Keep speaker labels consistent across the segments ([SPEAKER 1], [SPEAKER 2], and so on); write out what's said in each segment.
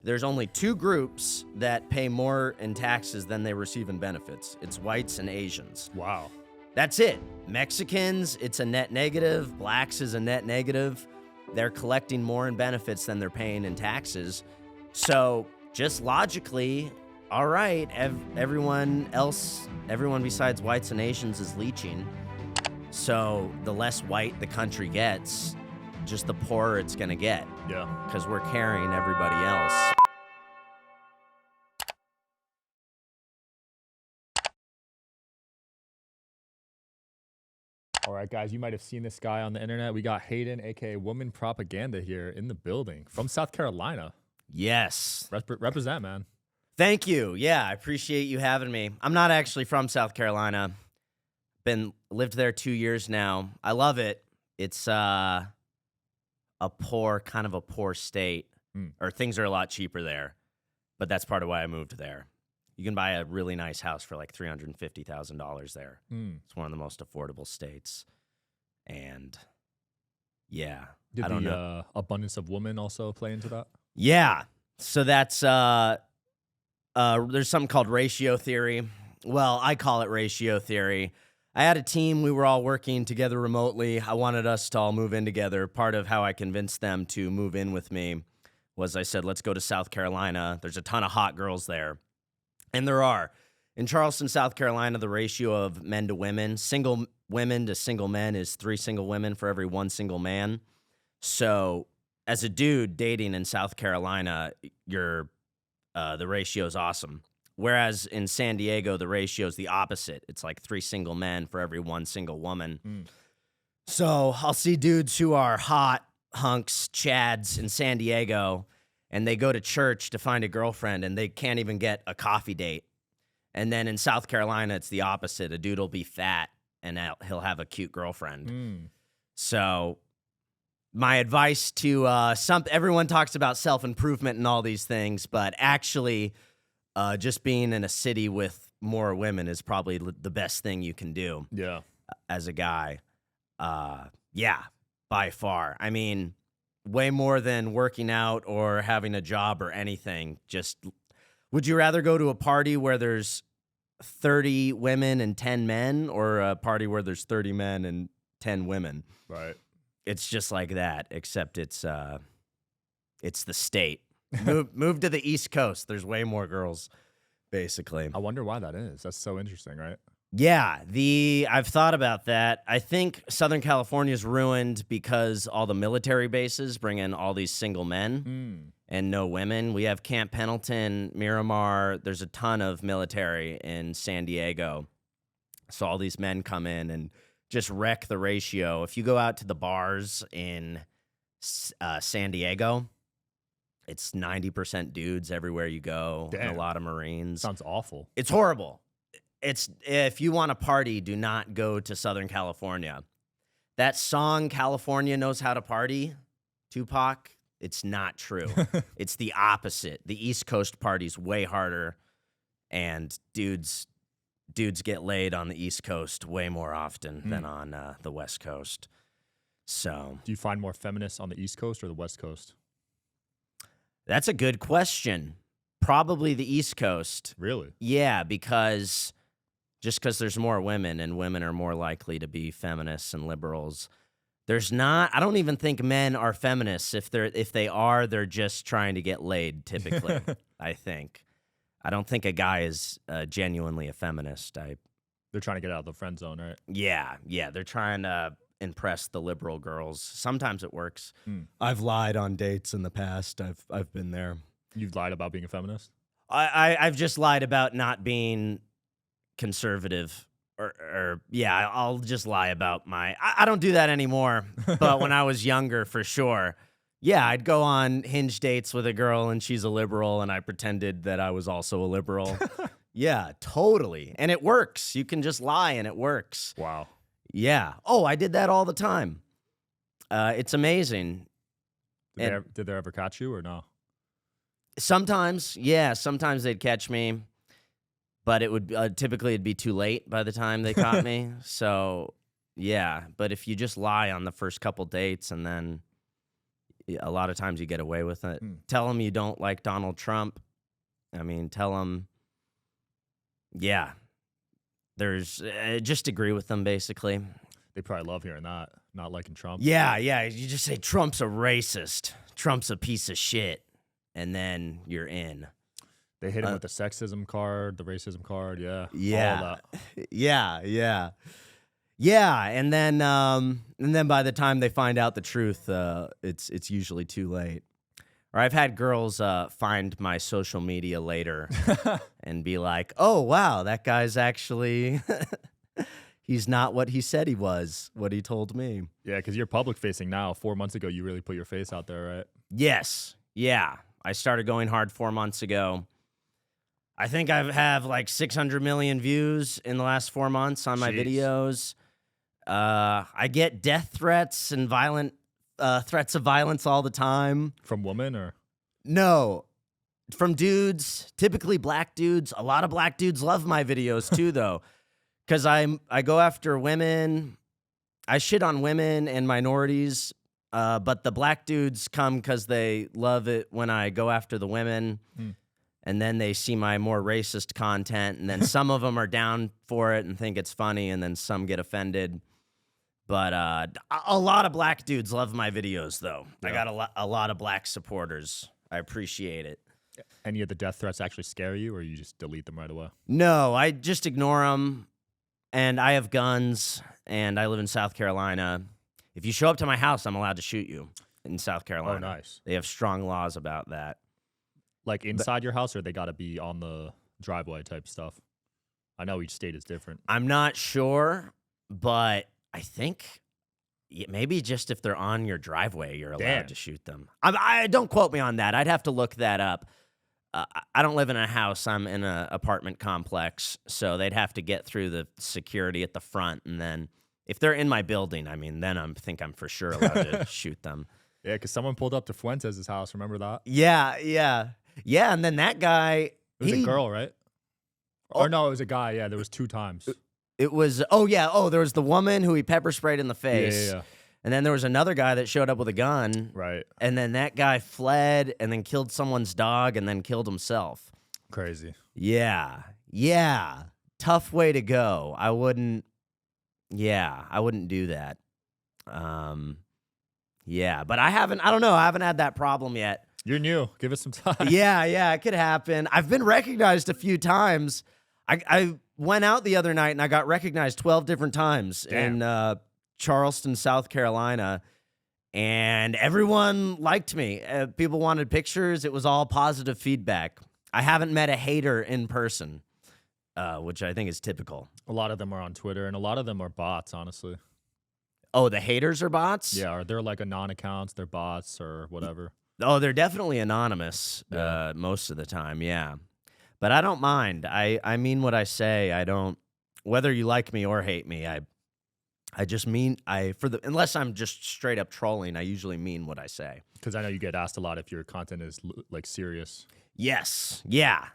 [SPEAKER 1] There's only two groups that pay more in taxes than they receive in benefits. It's whites and Asians.
[SPEAKER 2] Wow.
[SPEAKER 1] That's it. Mexicans, it's a net negative. Blacks is a net negative. They're collecting more in benefits than they're paying in taxes. So just logically, all right, everyone besides whites and Asians is leeching. So the less white the country gets, just the poorer it's going to get.
[SPEAKER 2] Yeah.
[SPEAKER 1] Because we're carrying everybody else.
[SPEAKER 2] All right, guys, you might have seen this guy on the internet. We got Hayden, aka Woman Propaganda, here in the building from South Carolina.
[SPEAKER 1] Yes.
[SPEAKER 2] Represent, man.
[SPEAKER 1] Thank you. Yeah, I appreciate you having me. I'm not actually from South Carolina. Lived there 2 years now. I love it. It's kind of a poor state, or things are a lot cheaper there. But that's part of why I moved there. You can buy a really nice house for like $350,000 there. It's one of the most affordable states. And yeah,
[SPEAKER 2] Did
[SPEAKER 1] I don't know.
[SPEAKER 2] Abundance of women also play into that?
[SPEAKER 1] Yeah. So that's there's something called ratio theory. Well, I call it ratio theory. I had a team. We were all working together remotely. I wanted us to all move in together. Part of how I convinced them to move in with me was I said, let's go to South Carolina. There's a ton of hot girls there. And there are. In Charleston, South Carolina, the ratio of men to women, single women to single men is 3 single women for every 1 single man. So as a dude dating in South Carolina, the ratio is awesome. Whereas in San Diego, the ratio is the opposite. It's like 3 single men for every 1 single woman. So I'll see dudes who are hot hunks, chads in San Diego, and they go to church to find a girlfriend, and they can't even get a coffee date. And then in South Carolina, it's the opposite. A dude will be fat, and he'll have a cute girlfriend. So my advice to everyone talks about self-improvement and all these things, but actually just being in a city with more women is probably the best thing you can do.
[SPEAKER 2] Yeah.
[SPEAKER 1] As a guy. Yeah, by far. I mean, way more than working out or having a job or anything. Just, would you rather go to a party where there's 30 women and 10 men, or a party where there's 30 men and 10 women?
[SPEAKER 2] Right.
[SPEAKER 1] It's just like that, except it's the state. Move to the East Coast. There's way more girls, basically.
[SPEAKER 2] I wonder why that is. That's so interesting, right?
[SPEAKER 1] Yeah, I've thought about that. I think Southern California is ruined because all the military bases bring in all these single men and no women. We have Camp Pendleton, Miramar. There's a ton of military in San Diego. So all these men come in and just wreck the ratio. If you go out to the bars in San Diego, it's 90% dudes everywhere you go.
[SPEAKER 2] Damn.
[SPEAKER 1] And a lot of Marines.
[SPEAKER 2] Sounds awful.
[SPEAKER 1] It's horrible. If you want to party, do not go to Southern California. That song, California Knows How to Party, Tupac, it's not true. It's the opposite. The East Coast party's way harder, and dudes get laid on the East Coast way more often than on the West Coast. So,
[SPEAKER 2] do you find more feminists on the East Coast or the West Coast?
[SPEAKER 1] That's a good question. Probably the East Coast.
[SPEAKER 2] Really?
[SPEAKER 1] Yeah, because there's more women, and women are more likely to be feminists and liberals. I don't even think men are feminists. If they are, they're just trying to get laid, typically. I think. I don't think a guy is genuinely a feminist.
[SPEAKER 2] They're trying to get out of the friend zone, right?
[SPEAKER 1] Yeah, they're trying to impress the liberal girls. Sometimes it works. I've lied on dates in the past. I've been there.
[SPEAKER 2] You've lied about being a feminist?
[SPEAKER 1] I've just lied about not being conservative, or I'll just lie about I don't do that anymore, but when I was younger, for sure. Yeah, I'd go on Hinge dates with a girl and she's a liberal, and I pretended that I was also a liberal. Yeah, totally. And it works. You can just lie and it works.
[SPEAKER 2] Wow.
[SPEAKER 1] Yeah. Oh, I did that all the time. It's amazing.
[SPEAKER 2] Did they ever catch you or no?
[SPEAKER 1] Sometimes, yeah. Sometimes they'd catch me, but it would typically it'd be too late by the time they caught me. So, yeah. But if you just lie on the first couple dates and then A lot of times you get away with it. Tell them you don't like Donald Trump. I mean, tell them, yeah, there's just agree with them, basically.
[SPEAKER 2] They probably love hearing that, not liking Trump.
[SPEAKER 1] Yeah. You just say Trump's a racist. Trump's a piece of shit. And then you're in.
[SPEAKER 2] They hit him with the sexism card, the racism card. Yeah.
[SPEAKER 1] Yeah.
[SPEAKER 2] All that.
[SPEAKER 1] Yeah. And then by the time they find out the truth, it's usually too late. Or I've had girls find my social media later and be like, oh, wow, that guy's actually, he's not what he said he was, what he told me.
[SPEAKER 2] Yeah, because you're public facing now. 4 months ago, you really put your face out there, right?
[SPEAKER 1] Yes. Yeah. I started going hard 4 months ago. I think I have like 600 million views in the last 4 months on my videos. I get death threats and threats of violence all the time.
[SPEAKER 2] From women or?
[SPEAKER 1] No, from dudes, typically black dudes. A lot of black dudes love my videos too, though, because I go after women. I shit on women and minorities, but the black dudes come because they love it when I go after the women. And then they see my more racist content, and then some of them are down for it and think it's funny, and then some get offended. But a lot of black dudes love my videos, though. Yeah. I got a lot of black supporters. I appreciate it.
[SPEAKER 2] Any of the death threats actually scare you, or you just delete them right away?
[SPEAKER 1] No, I just ignore them. And I have guns, and I live in South Carolina. If you show up to my house, I'm allowed to shoot you in South Carolina.
[SPEAKER 2] Oh, nice.
[SPEAKER 1] They have strong laws about that.
[SPEAKER 2] Like inside your house, or they got to be on the driveway type stuff? I know each state is different.
[SPEAKER 1] I'm not sure, but I think maybe just if they're on your driveway, you're allowed to shoot them. I don't quote me on that. I'd have to look that up. I don't live in a house. I'm in an apartment complex, so they'd have to get through the security at the front, and then if they're in my building, I mean, then I think I'm for sure allowed to shoot them.
[SPEAKER 2] Yeah, because someone pulled up to Fuentes' house. Remember that?
[SPEAKER 1] Yeah, and then that guy...
[SPEAKER 2] It was a girl, right? Or no, it was a guy. Yeah, there was 2 times.
[SPEAKER 1] It was... there was the woman who he pepper sprayed in the face.
[SPEAKER 2] Yeah.
[SPEAKER 1] And then there was another guy that showed up with a gun.
[SPEAKER 2] Right.
[SPEAKER 1] And then that guy fled and then killed someone's dog and then killed himself.
[SPEAKER 2] Crazy.
[SPEAKER 1] Yeah. Tough way to go. I wouldn't do that. Yeah, but I haven't had that problem yet.
[SPEAKER 2] You're new. Give it some time.
[SPEAKER 1] Yeah, it could happen. I've been recognized a few times. I went out the other night and I got recognized 12 different times in Charleston, South Carolina, and everyone liked me. People wanted pictures. It was all positive feedback. I haven't met a hater in person, which I think is typical.
[SPEAKER 2] A lot of them are on Twitter, and a lot of them are bots, honestly.
[SPEAKER 1] Oh, the haters are bots?
[SPEAKER 2] Yeah, or they're like anon accounts, they're bots or whatever.
[SPEAKER 1] Oh, they're definitely anonymous most of the time, yeah. But I don't mind. I mean what I say. I don't, whether you like me or hate me, I just mean, unless I'm just straight up trolling, I usually mean what I say.
[SPEAKER 2] Because I know you get asked a lot if your content is like serious.
[SPEAKER 1] Yes, yeah.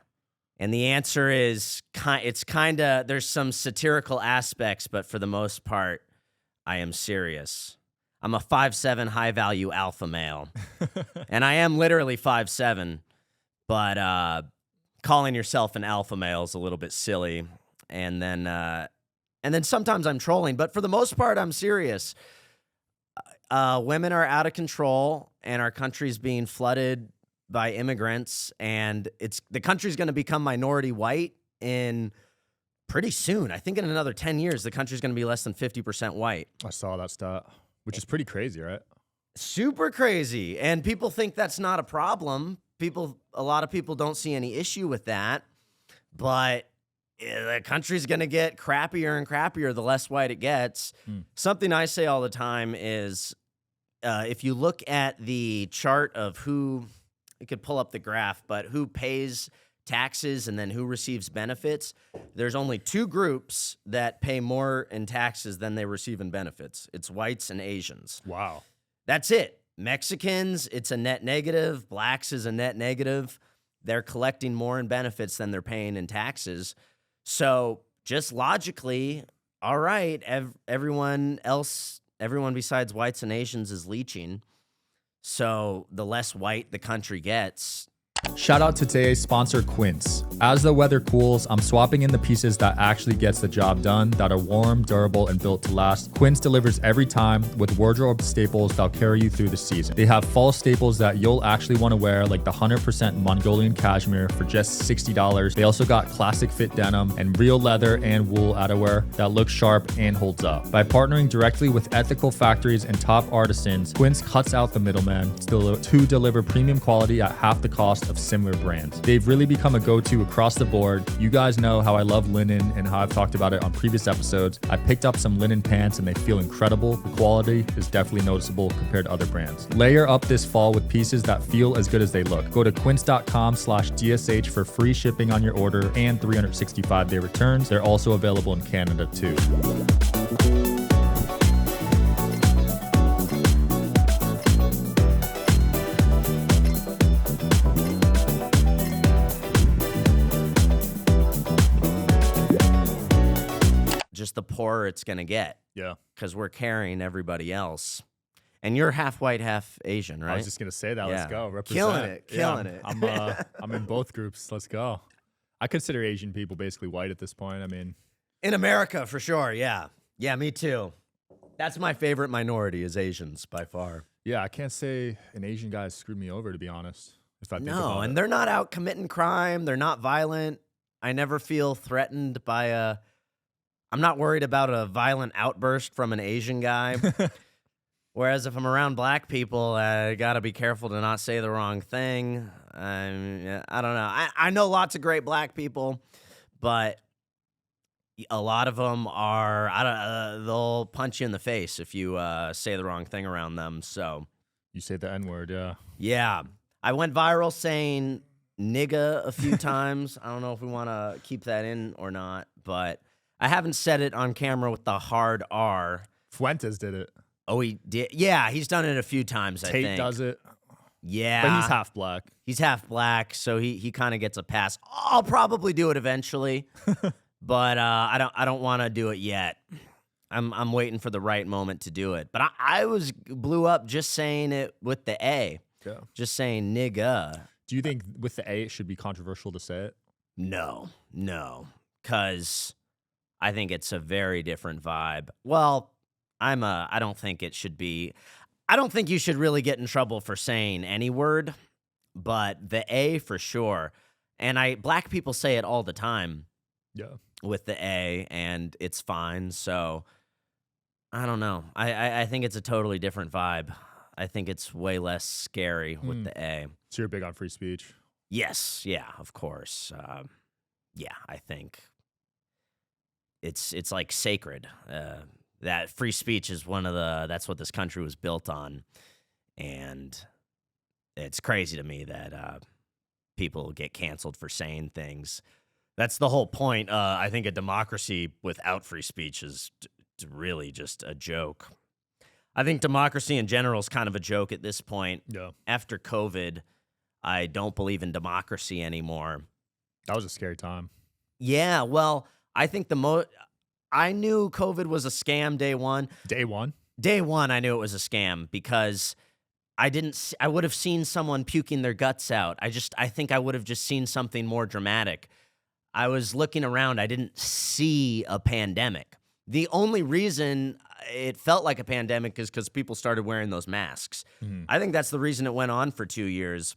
[SPEAKER 1] And the answer is, it's kind of, there's some satirical aspects, but for the most part, I am serious. I'm a 5'7" high-value alpha male. And I am literally 5'7", but calling yourself an alpha male is a little bit silly. And then sometimes I'm trolling, but for the most part, I'm serious. Women are out of control, and our country's being flooded by immigrants, and the country's going to become minority white in pretty soon. I think in another 10 years, the country's going to be less than 50% white.
[SPEAKER 2] I saw that stat, which is pretty crazy, right?
[SPEAKER 1] Super crazy. And people think that's not a problem. A lot of people don't see any issue with that. But the country's going to get crappier and crappier the less white it gets. Something I say all the time is if you look at the chart of who, you could pull up the graph, but who pays taxes and then who receives benefits, there's only 2 groups that pay more in taxes than they receive in benefits. It's whites and Asians.
[SPEAKER 2] Wow.
[SPEAKER 1] That's it. Mexicans, it's a net negative. Blacks is a net negative. They're collecting more in benefits than they're paying in taxes. So just logically, all right, everyone besides whites and Asians is leeching. So the less white the country gets.
[SPEAKER 2] Shout out to today's sponsor, Quince. As the weather cools, I'm swapping in the pieces that actually gets the job done, that are warm, durable, and built to last. Quince delivers every time with wardrobe staples that'll carry you through the season. They have fall staples that you'll actually want to wear, like the 100% Mongolian cashmere for just $60. They also got classic fit denim and real leather and wool outerwear that looks sharp and holds up. By partnering directly with ethical factories and top artisans, Quince cuts out the middleman to deliver premium quality at half the cost of similar brands. They've really become a go-to across the board. You guys know how I love linen and how I've talked about it on previous episodes. I picked up some linen pants and they feel incredible. The quality is definitely noticeable compared to other brands. Layer up this fall with pieces that feel as good as they look. Go to quince.com/DSH for free shipping on your order and 365-day returns. They're also available in Canada too.
[SPEAKER 1] Just the poorer it's going to get.
[SPEAKER 2] Yeah.
[SPEAKER 1] Because we're carrying everybody else. And you're half white, half Asian, right?
[SPEAKER 2] I was just going to say that. Let's go. Represent.
[SPEAKER 1] Killing it.
[SPEAKER 2] I'm in both groups. Let's go. I consider Asian people basically white at this point. I mean,
[SPEAKER 1] in America, for sure, yeah. Yeah, me too. That's my favorite minority is Asians, by far.
[SPEAKER 2] Yeah, I can't say an Asian guy has screwed me over, to be honest. If I think about
[SPEAKER 1] and
[SPEAKER 2] it.
[SPEAKER 1] they're not out committing crime. They're not violent. I never feel threatened by I'm not worried about a violent outburst from an Asian guy. Whereas if I'm around black people, I got to be careful to not say the wrong thing. I don't know. I know lots of great black people, but a lot of them are, they'll punch you in the face if you say the wrong thing around them. So
[SPEAKER 2] You say the N-word, yeah.
[SPEAKER 1] yeah. I went viral saying nigga a few times. I don't know if we want to keep that in or not, but I haven't said it on camera with the hard R.
[SPEAKER 2] Fuentes did it.
[SPEAKER 1] Oh, he did? Yeah, he's done it a few times, I think.
[SPEAKER 2] Tate does it.
[SPEAKER 1] Yeah.
[SPEAKER 2] But he's half black.
[SPEAKER 1] He's half black, so he kind of gets a pass. I'll probably do it eventually, but I don't want to do it yet. I'm waiting for the right moment to do it. But I blew up just saying it with the A.
[SPEAKER 2] Yeah.
[SPEAKER 1] Just saying nigga.
[SPEAKER 2] Do you think with the A it should be controversial to say it?
[SPEAKER 1] No, because I think it's a very different vibe. Well, I don't think it should be. I don't think you should really get in trouble for saying any word, but the A for sure. And black people say it all the time.
[SPEAKER 2] Yeah.
[SPEAKER 1] With the A, and it's fine. So I don't know. I think it's a totally different vibe. I think it's way less scary with the A.
[SPEAKER 2] So you're big on free speech?
[SPEAKER 1] Yes. Yeah, of course. Yeah, I think it's like sacred. That free speech is that's what this country was built on. And it's crazy to me that people get canceled for saying things. That's the whole point. I think a democracy without free speech is really just a joke. I think democracy in general is kind of a joke at this point.
[SPEAKER 2] Yeah.
[SPEAKER 1] After COVID, I don't believe in democracy anymore.
[SPEAKER 2] That was a scary time.
[SPEAKER 1] Yeah, well, I think I knew COVID was a scam day one.
[SPEAKER 2] Day one?
[SPEAKER 1] Day one, I knew it was a scam because I would have seen someone puking their guts out. I think I would have just seen something more dramatic. I was looking around. I didn't see a pandemic. The only reason it felt like a pandemic is because people started wearing those masks. Mm-hmm. I think that's the reason it went on for 2 years.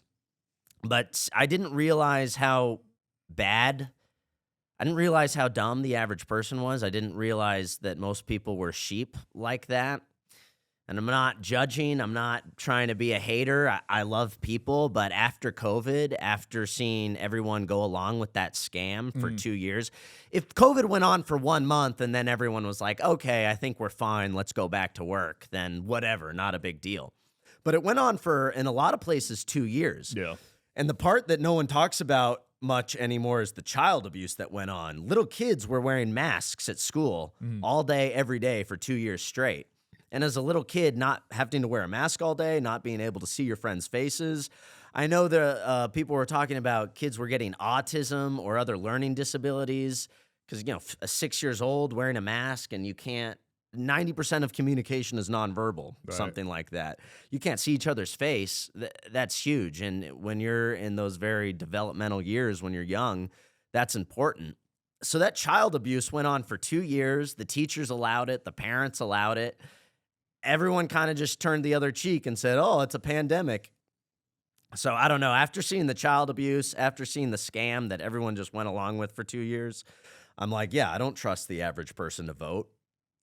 [SPEAKER 1] But I didn't realize how bad. I didn't realize how dumb the average person was. I didn't realize that most people were sheep like that. And I'm not judging. I'm not trying to be a hater. I love people. But after COVID, after seeing everyone go along with that scam for 2 years, if COVID went on for 1 month and then everyone was like, okay, I think we're fine, let's go back to work, then whatever, not a big deal. But it went on for, in a lot of places, 2 years.
[SPEAKER 2] Yeah.
[SPEAKER 1] And the part that no one talks about much anymore is the child abuse that went on. Little kids were wearing masks at school all day, every day for 2 years straight. And as a little kid, not having to wear a mask all day, not being able to see your friends' faces. I know the people were talking about kids were getting autism or other learning disabilities because, a 6 years old wearing a mask and you can't 90% of communication is nonverbal, something like that. You can't see each other's face. That's huge. And when you're in those very developmental years, when you're young, that's important. So that child abuse went on for 2 years. The teachers allowed it. The parents allowed it. Everyone kind of just turned the other cheek and said, oh, it's a pandemic. So I don't know. After seeing the child abuse, after seeing the scam that everyone just went along with for 2 years, I'm like, yeah, I don't trust the average person to vote.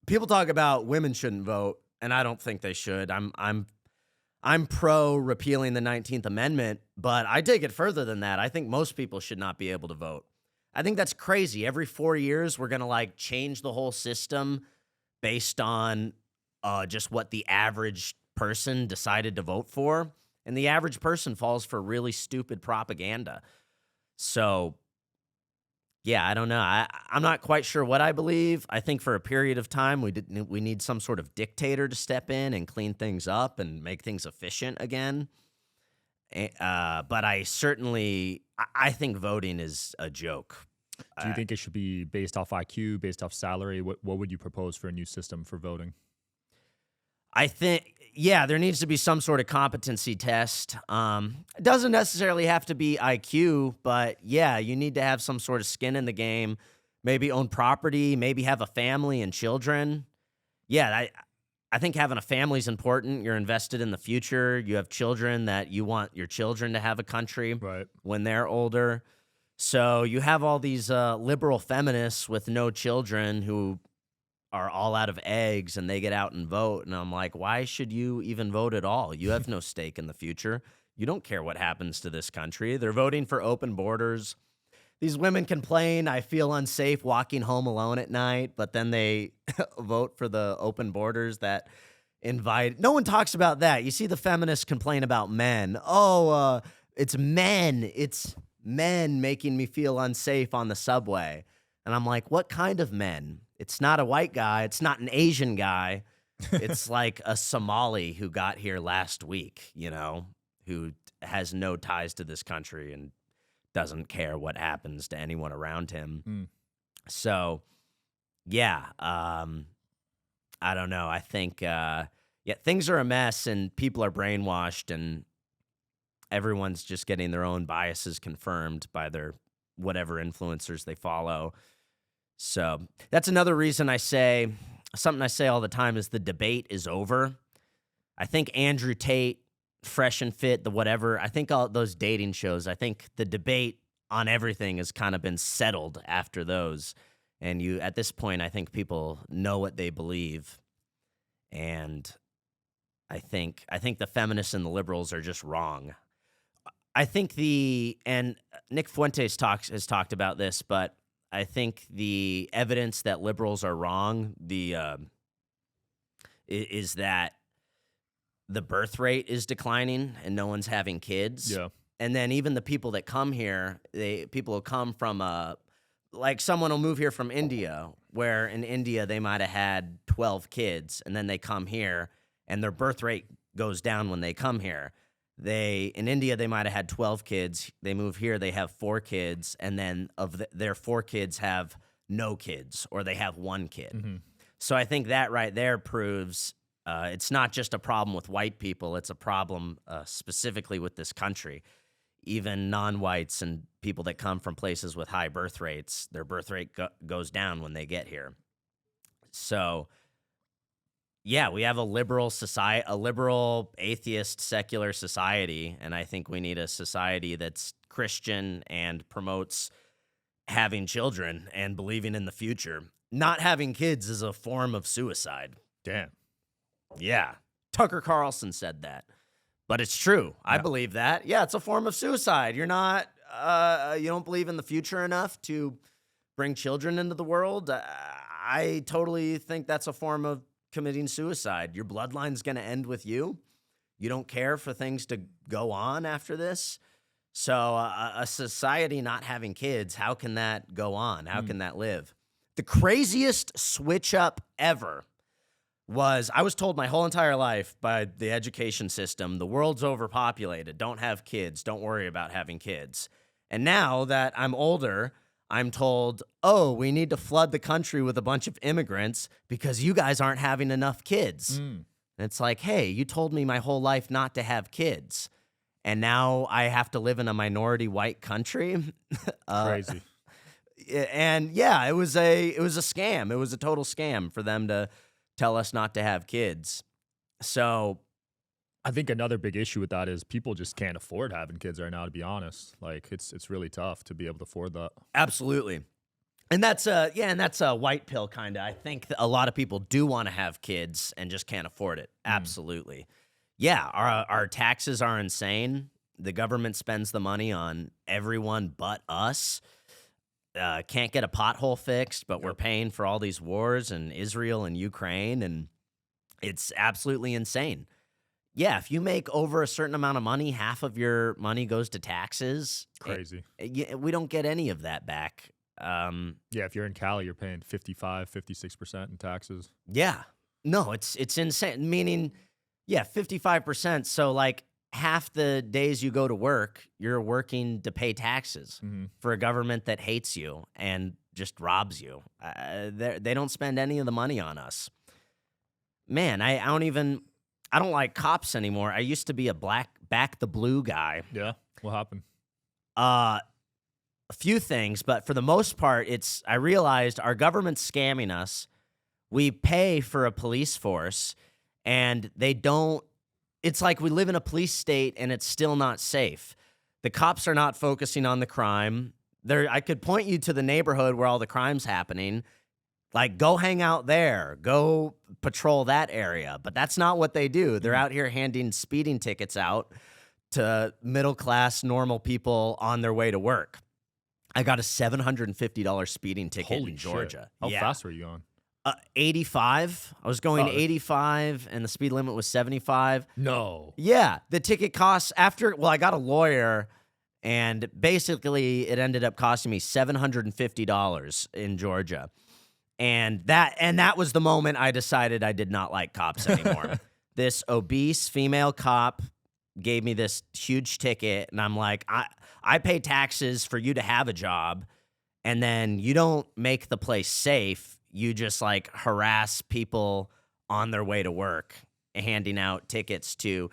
[SPEAKER 1] People talk about women shouldn't vote, and I don't think they should. I'm pro repealing the 19th Amendment, but I take it further than that. I think most people should not be able to vote. I think that's crazy. Every 4 years, we're going to like change the whole system based on just what the average person decided to vote for. And the average person falls for really stupid propaganda. So, yeah, I don't know. I'm not quite sure what I believe. I think for a period of time, we need some sort of dictator to step in and clean things up and make things efficient again. But I think voting is a joke.
[SPEAKER 2] Do you think it should be based off IQ, based off salary? What would you propose for a new system for voting?
[SPEAKER 1] I think, yeah, there needs to be some sort of competency test. It doesn't necessarily have to be IQ, but yeah, you need to have some sort of skin in the game, maybe own property, maybe have a family and children. Yeah, I think having a family is important. You're invested in the future. You have children that you want your children to have a country when they're older. So you have all these liberal feminists with no children who are all out of eggs and they get out and vote. And I'm like, why should you even vote at all? You have no stake in the future. You don't care what happens to this country. They're voting for open borders. These women complain, I feel unsafe walking home alone at night, but then they vote for the open borders that invite. No one talks about that. You see the feminists complain about men. Oh, it's men. It's men making me feel unsafe on the subway. And I'm like, what kind of men? It's not a white guy. It's not an Asian guy. It's like a Somali who got here last week, who has no ties to this country and doesn't care what happens to anyone around him. So, yeah, I don't know. I think, things are a mess and people are brainwashed and everyone's just getting their own biases confirmed by their whatever influencers they follow. So that's another reason something I say all the time is the debate is over. I think Andrew Tate, Fresh and Fit, I think all those dating shows, I think the debate on everything has kind of been settled after those. And at this point, I think people know what they believe. And I think the feminists and the liberals are just wrong. I think and Nick Fuentes has talked about this, but I think the evidence that liberals are wrong, is that the birth rate is declining and no one's having kids.
[SPEAKER 2] Yeah.
[SPEAKER 1] And then even the people that come here, people will come from like someone will move here from India, where in India they might have had 12 kids, and then they come here and their birth rate goes down when they come here. In India, they might have had 12 kids. They move here, they have 4 kids, and then their 4 kids have no kids, or they have 1 kid. Mm-hmm. So I think that right there proves it's not just a problem with white people. It's a problem specifically with this country. Even non-whites and people that come from places with high birth rates, their birth rate goes down when they get here. So yeah, we have a liberal society, a liberal, atheist, secular society, and I think we need a society that's Christian and promotes having children and believing in the future. Not having kids is a form of suicide.
[SPEAKER 2] Damn.
[SPEAKER 1] Yeah. Tucker Carlson said that. But it's true. I believe that. Yeah, it's a form of suicide. You're not, you don't believe in the future enough to bring children into the world. I totally think that's a form of committing suicide. Your bloodline's going to end with you. You don't care for things to go on after this. So a society not having kids, how can that go on? How can that live? The craziest switch up ever was, I was told my whole entire life by the education system, the world's overpopulated. Don't have kids. Don't worry about having kids. And now that I'm older, I'm told, oh, we need to flood the country with a bunch of immigrants because you guys aren't having enough kids. And it's like, hey, you told me my whole life not to have kids, and now I have to live in a minority white country.
[SPEAKER 2] Crazy.
[SPEAKER 1] And yeah, it was a scam. It was a total scam for them to tell us not to have kids. So
[SPEAKER 2] I think another big issue with that is people just can't afford having kids right now, to be honest. Like, it's really tough to be able to afford that.
[SPEAKER 1] absolutely. And that's a white pill kind of. I think a lot of people do want to have kids and just can't afford it. Absolutely. Yeah, our taxes are insane. The government spends the money on everyone but us. Can't get a pothole fixed, but we're paying for all these wars in Israel and Ukraine, and it's absolutely insane. Yeah, if you make over a certain amount of money, half of your money goes to taxes.
[SPEAKER 2] Crazy.
[SPEAKER 1] We don't get any of that back.
[SPEAKER 2] Yeah, if you're in Cali, you're paying 55, 56% in taxes.
[SPEAKER 1] Yeah. No, it's insane. Meaning, yeah, 55%. So like half the days you go to work, you're working to pay taxes for a government that hates you and just robs you. They don't spend any of the money on us. Man, I don't like cops anymore. I used to be a back the blue guy.
[SPEAKER 2] Yeah? What happened?
[SPEAKER 1] A few things, but for the most part, I realized our government's scamming us. We pay for a police force, and they don't. It's like we live in a police state, and it's still not safe. The cops are not focusing on the crime. I could point you to the neighborhood where all the crime's happening. Like, go hang out there. Go patrol that area. But that's not what they do. They're out here handing speeding tickets out to middle-class, normal people on their way to work. I got a $750 speeding ticket in Georgia.
[SPEAKER 2] Shit. How fast were you on?
[SPEAKER 1] 85. I was going 85, and the speed limit was 75.
[SPEAKER 2] No.
[SPEAKER 1] Yeah, the ticket costs I got a lawyer, and basically it ended up costing me $750 in Georgia. And that was the moment I decided I did not like cops anymore. This obese female cop gave me this huge ticket, and I'm like, I pay taxes for you to have a job, and then you don't make the place safe. You just like harass people on their way to work, handing out tickets to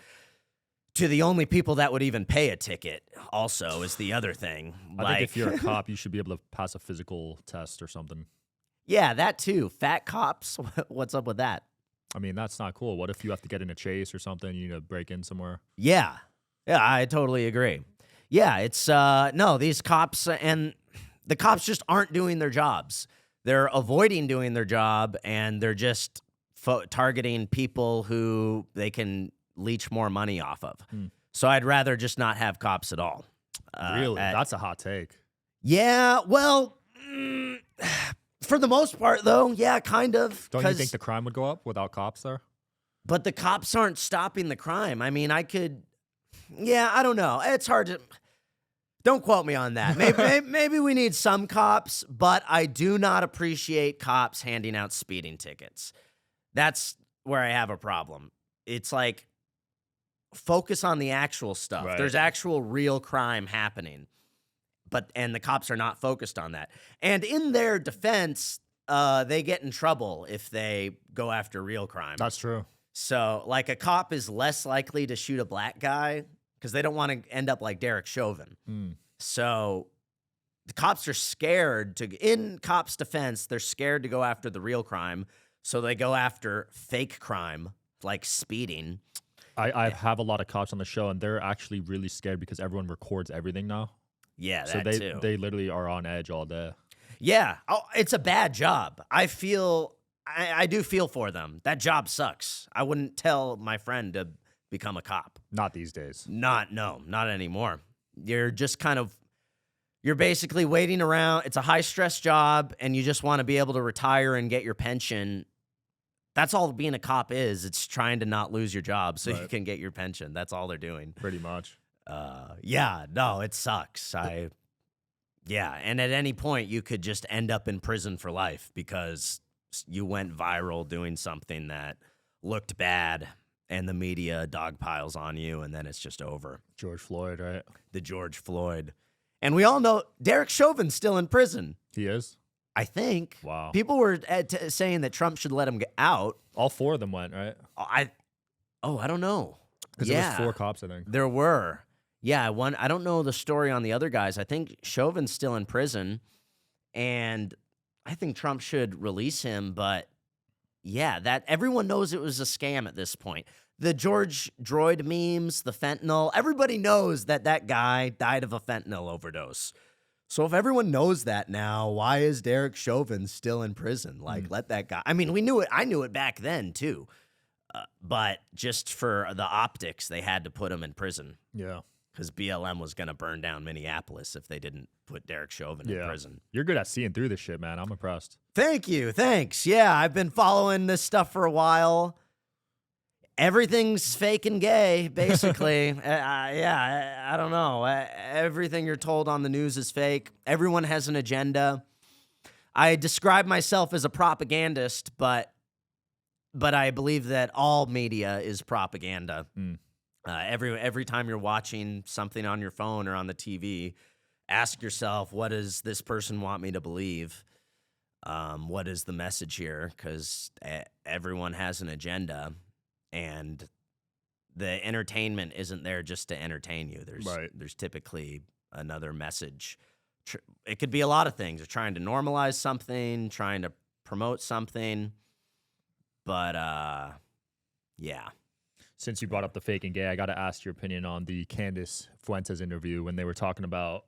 [SPEAKER 1] the only people that would even pay a ticket. Also, is the other thing.
[SPEAKER 2] I think if you're a cop, you should be able to pass a physical test or something.
[SPEAKER 1] Yeah, that too. Fat cops. What's up with that?
[SPEAKER 2] I mean, that's not cool. What if you have to get in a chase or something? You need to break in somewhere.
[SPEAKER 1] Yeah, I totally agree. Yeah, it's no, these cops and the cops just aren't doing their jobs. They're avoiding doing their job, and they're just targeting people who they can leech more money off of. So I'd rather just not have cops at all.
[SPEAKER 2] Really? That's a hot take.
[SPEAKER 1] Yeah, well, for the most part, though, yeah, kind of.
[SPEAKER 2] Don't you think the crime would go up without cops there?
[SPEAKER 1] But the cops aren't stopping the crime. I mean, I don't know. It's hard to... Don't quote me on that. Maybe we need some cops, but I do not appreciate cops handing out speeding tickets. That's where I have a problem. It's like, focus on the actual stuff.
[SPEAKER 2] Right.
[SPEAKER 1] There's actual real crime happening, and the cops are not focused on that. And in their defense, they get in trouble if they go after real crime.
[SPEAKER 2] That's true.
[SPEAKER 1] So, like, a cop is less likely to shoot a black guy because they don't want to end up like Derek Chauvin. So the cops are scared in cops' defense, they're scared to go after the real crime. So they go after fake crime, like speeding.
[SPEAKER 2] I have a lot of cops on the show, and they're actually really scared because everyone records everything now.
[SPEAKER 1] Yeah,
[SPEAKER 2] so they literally are on edge all day.
[SPEAKER 1] Yeah. Oh, it's a bad job. I do feel for them. That job sucks. I wouldn't tell my friend to become a cop.
[SPEAKER 2] Not these days.
[SPEAKER 1] Not anymore. You're basically waiting around. It's a high stress job, and you just want to be able to retire and get your pension. That's all being a cop is. It's trying to not lose your job so you can get your pension. That's all they're doing.
[SPEAKER 2] Pretty much.
[SPEAKER 1] Yeah, no, it sucks. And at any point you could just end up in prison for life because you went viral doing something that looked bad, and the media dogpiles on you, and then it's just over.
[SPEAKER 2] George Floyd, right?
[SPEAKER 1] The George Floyd. And we all know Derek Chauvin's still in prison.
[SPEAKER 2] He is?
[SPEAKER 1] I think.
[SPEAKER 2] Wow.
[SPEAKER 1] People were saying that Trump should let him get out.
[SPEAKER 2] All 4 of them went, right?
[SPEAKER 1] I don't know.
[SPEAKER 2] Because there was 4 cops, I think.
[SPEAKER 1] There were. Yeah, I don't know the story on the other guys. I think Chauvin's still in prison, and I think Trump should release him. But yeah, that everyone knows it was a scam at this point. The George Droid memes, the fentanyl, everybody knows that guy died of a fentanyl overdose. So if everyone knows that now, why is Derek Chauvin still in prison? Like, let that guy. I mean, we knew it. I knew it back then too. But just for the optics, they had to put him in prison.
[SPEAKER 2] Yeah.
[SPEAKER 1] Because BLM was going to burn down Minneapolis if they didn't put Derek Chauvin in prison.
[SPEAKER 2] You're good at seeing through this shit, man. I'm impressed.
[SPEAKER 1] Thank you. Thanks. Yeah, I've been following this stuff for a while. Everything's fake and gay, basically. I don't know. Everything you're told on the news is fake. Everyone has an agenda. I describe myself as a propagandist, but I believe that all media is propaganda. Every time you're watching something on your phone or on the TV, ask yourself, what does this person want me to believe? What is the message here? Because everyone has an agenda, and the entertainment isn't there just to entertain you. There's typically another message. It could be a lot of things. They're trying to normalize something, trying to promote something. But, yeah.
[SPEAKER 2] Since you brought up the fake and gay, I got to ask your opinion on the Candace Fuentes interview when they were talking about,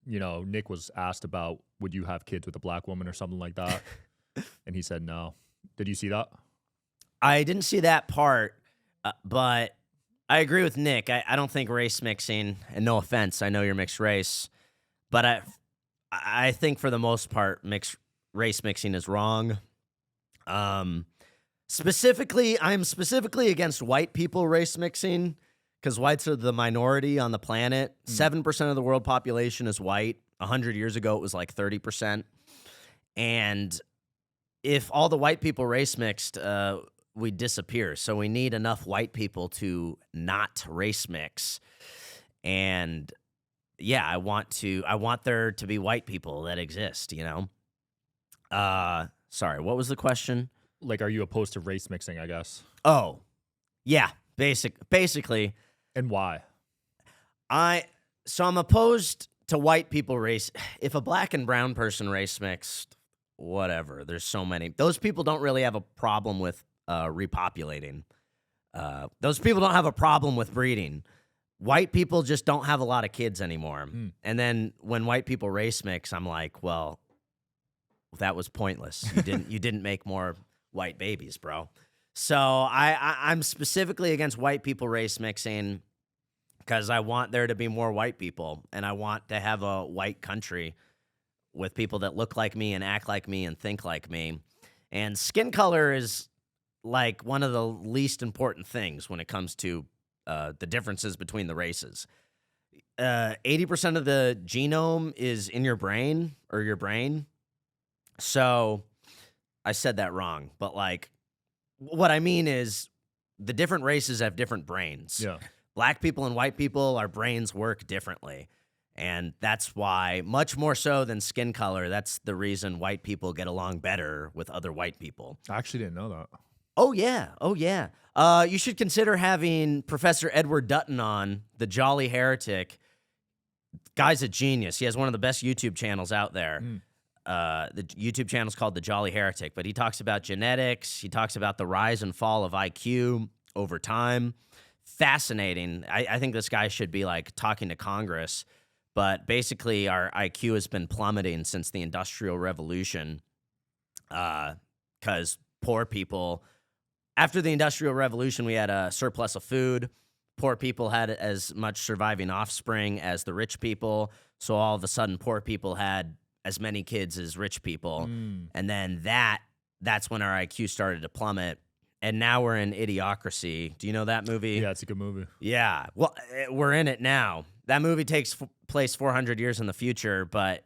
[SPEAKER 2] Nick was asked about, would you have kids with a black woman or something like that? And he said no. Did you see that?
[SPEAKER 1] I didn't see that part, but I agree with Nick. I don't think race mixing, and no offense, I know you're mixed race, but I think for the most part, race mixing is wrong. I'm specifically against white people race mixing because whites are the minority on the planet. 7% of the world population is white. 100 years ago, it was like 30%. And if all the white people race mixed, we'd disappear. So we need enough white people to not race mix. And yeah, I want there to be white people that exist, Sorry, what was the question?
[SPEAKER 2] Like, are you opposed to race mixing, I guess?
[SPEAKER 1] Oh, yeah, basically.
[SPEAKER 2] And why?
[SPEAKER 1] So I'm opposed to white people race. If a black and brown person race mixed, whatever, there's so many. Those people don't really have a problem with repopulating. Those people don't have a problem with breeding. White people just don't have a lot of kids anymore. And then when white people race mix, I'm like, well, that was pointless. You didn't make more white babies, bro. So I'm specifically against white people race mixing because I want there to be more white people, and I want to have a white country with people that look like me and act like me and think like me. And skin color is like one of the least important things when it comes to the differences between the races. 80% of the genome is in your brain or your brain. So I said that wrong, but like what I mean is the different races have different brains.
[SPEAKER 2] Yeah.
[SPEAKER 1] Black people and white people, our brains work differently. And that's why, much more so than skin color, that's the reason white people get along better with other white people.
[SPEAKER 2] I actually didn't know that.
[SPEAKER 1] Oh, yeah. You should consider having Professor Edward Dutton on, the Jolly Heretic. Guy's a genius. He has one of the best YouTube channels out there. The YouTube channel is called The Jolly Heretic, but he talks about genetics. He talks about the rise and fall of IQ over time. Fascinating. I think this guy should be like talking to Congress, but basically our IQ has been plummeting since the Industrial Revolution because poor people, after the Industrial Revolution, we had a surplus of food. Poor people had as much surviving offspring as the rich people, so all of a sudden poor people had as many kids as rich people. And then that's when our IQ started to plummet. And now we're in Idiocracy. Do you know that movie?
[SPEAKER 2] Yeah, it's a good movie.
[SPEAKER 1] Yeah. Well, we're in it now. That movie takes place 400 years in the future, but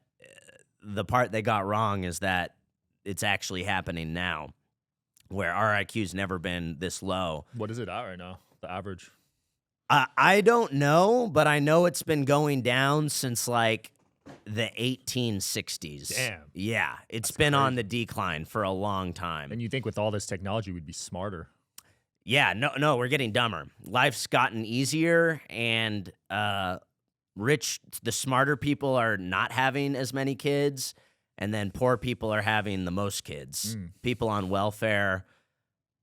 [SPEAKER 1] the part they got wrong is that it's actually happening now, where our IQ's never been this low.
[SPEAKER 2] What is it at right now, the average?
[SPEAKER 1] I don't know, but I know it's been going down since like the 1860s.
[SPEAKER 2] Damn.
[SPEAKER 1] Yeah, it's
[SPEAKER 2] That's
[SPEAKER 1] been on
[SPEAKER 2] crazy.
[SPEAKER 1] the decline for a long time.
[SPEAKER 2] And you think with all this technology, we'd be smarter.
[SPEAKER 1] Yeah, no, we're getting dumber. Life's gotten easier, and the smarter people are not having as many kids, and then poor people are having the most kids. People on welfare,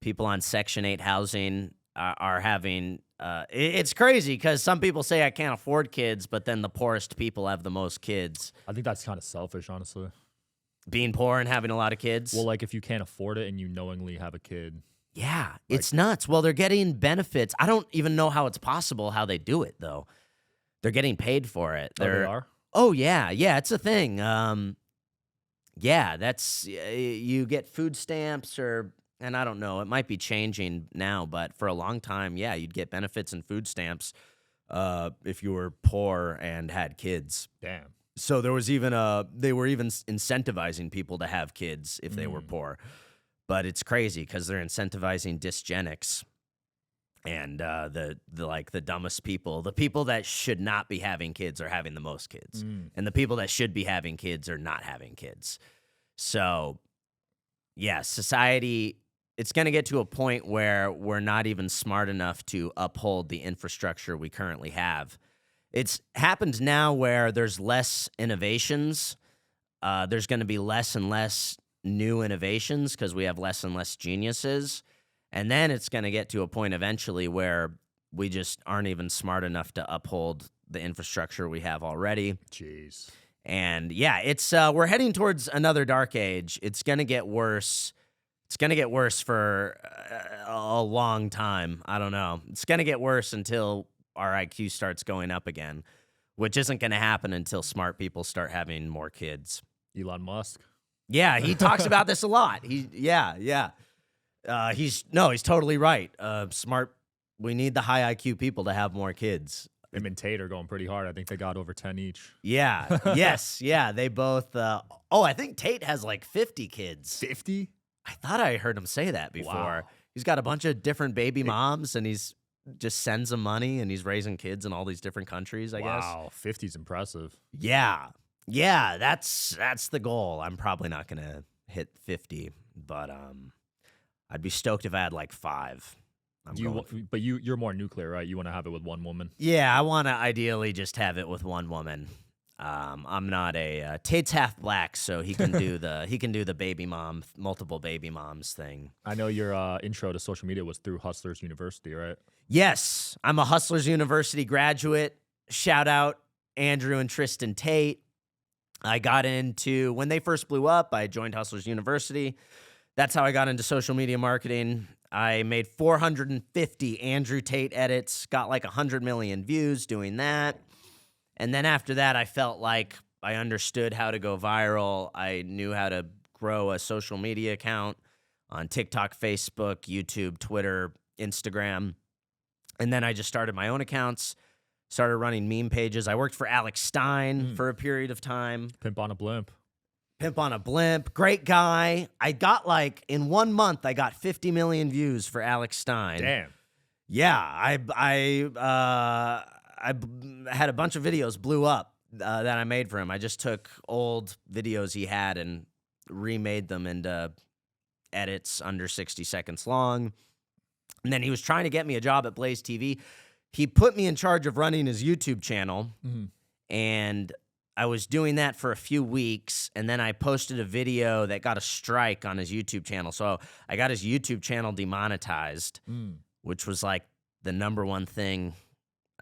[SPEAKER 1] people on Section 8 housing are having. It's crazy because some people say I can't afford kids, but then the poorest people have the most kids.
[SPEAKER 2] I think that's kind of selfish, honestly.
[SPEAKER 1] Being poor and having a lot of kids.
[SPEAKER 2] Well, like if you can't afford it and you knowingly have a kid.
[SPEAKER 1] Yeah, it's nuts. Well, they're getting benefits. I don't even know how it's possible how they do it, though. They're getting paid for it.
[SPEAKER 2] They are?
[SPEAKER 1] Oh, yeah. Yeah, it's a thing. Yeah, that's you get food stamps and I don't know. It might be changing now, but for a long time, yeah, you'd get benefits and food stamps if you were poor and had kids.
[SPEAKER 2] Damn.
[SPEAKER 1] So there was even they were even incentivizing people to have kids if they were poor. But it's crazy because they're incentivizing dysgenics and the dumbest people, the people that should not be having kids are having the most kids, and the people that should be having kids are not having kids. So, yeah, society, it's going to get to a point where we're not even smart enough to uphold the infrastructure we currently have. It's happened now where there's less innovations. There's going to be less and less new innovations because we have less and less geniuses. And then it's going to get to a point eventually where we just aren't even smart enough to uphold the infrastructure we have already.
[SPEAKER 2] Jeez.
[SPEAKER 1] And yeah, it's we're heading towards another dark age. It's going to get worse. It's going to get worse for a long time. I don't know. It's going to get worse until our IQ starts going up again, which isn't going to happen until smart people start having more kids.
[SPEAKER 2] Elon Musk.
[SPEAKER 1] Yeah, he talks about this a lot. He's totally right. Smart. We need the high IQ people to have more kids.
[SPEAKER 2] Him and Tate are going pretty hard. I think they got over 10 each.
[SPEAKER 1] Yeah. Yes. Yeah. They both. I think Tate has like 50 kids.
[SPEAKER 2] 50?
[SPEAKER 1] I thought I heard him say that before.
[SPEAKER 2] Wow.
[SPEAKER 1] He's got a bunch of different baby moms, and he's just sends them money, and he's raising kids in all these different countries. I guess.
[SPEAKER 2] Wow, 50's impressive.
[SPEAKER 1] Yeah. That's the goal. I'm probably not gonna hit 50, but I'd be stoked if I had like 5.
[SPEAKER 2] But you're more nuclear, right? You want to have it with one woman?
[SPEAKER 1] Yeah, I want to ideally just have it with one woman. I'm not a Tate's half black, so he can do the baby mom, multiple baby moms thing.
[SPEAKER 2] I know your intro to social media was through Hustlers University, right?
[SPEAKER 1] Yes, I'm a Hustlers University graduate. Shout out Andrew and Tristan Tate. I got into, when they first blew up, I joined Hustlers University. That's how I got into social media marketing. I made 450 Andrew Tate edits, got like 100 million views doing that. And then after that, I felt like I understood how to go viral. I knew how to grow a social media account on TikTok, Facebook, YouTube, Twitter, Instagram. And then I just started my own accounts, started running meme pages. I worked for Alex Stein for a period of time.
[SPEAKER 2] Pimp on a blimp.
[SPEAKER 1] Pimp on a blimp. Great guy. I got in 1 month, I got 50 million views for Alex Stein.
[SPEAKER 2] Damn.
[SPEAKER 1] Yeah, I had a bunch of videos blew up that I made for him. I just took old videos he had and remade them into edits under 60 seconds long. And then he was trying to get me a job at Blaze TV. He put me in charge of running his YouTube channel, and I was doing that for a few weeks, and then I posted a video that got a strike on his YouTube channel. So I got his YouTube channel demonetized, which was like the #1 thing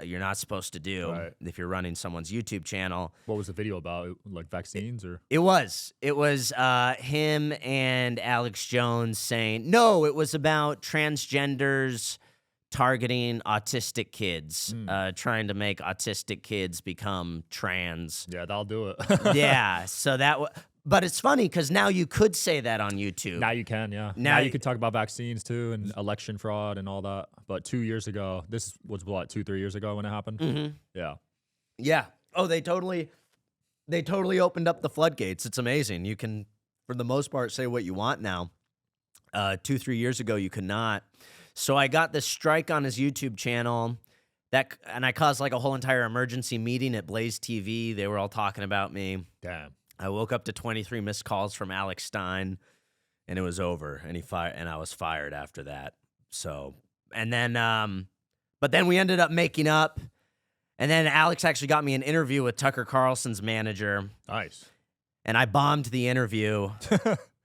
[SPEAKER 1] you're not supposed to do if you're running someone's YouTube channel.
[SPEAKER 2] What was the video about? Like vaccines or?
[SPEAKER 1] It was him and Alex Jones saying, no, it was about transgenders targeting autistic kids, trying to make autistic kids become trans.
[SPEAKER 2] Yeah, that'll do it.
[SPEAKER 1] Yeah, so but it's funny because now you could say that on YouTube.
[SPEAKER 2] Now you can, yeah. Now you could talk about vaccines too and election fraud and all that. But 2 years ago, this was what, 2-3 years ago when it happened? Yeah.
[SPEAKER 1] Yeah. Oh, they totally opened up the floodgates. It's amazing. You can, for the most part, say what you want now. 2-3 years ago, you could not. So I got this strike on his YouTube channel. and I caused like a whole entire emergency meeting at Blaze TV. They were all talking about me.
[SPEAKER 2] Damn.
[SPEAKER 1] I woke up to 23 missed calls from Alex Stein, and it was over. And I was fired after that. So, and then, but then we ended up making up. And then Alex actually got me an interview with Tucker Carlson's manager.
[SPEAKER 2] Nice.
[SPEAKER 1] And I bombed the interview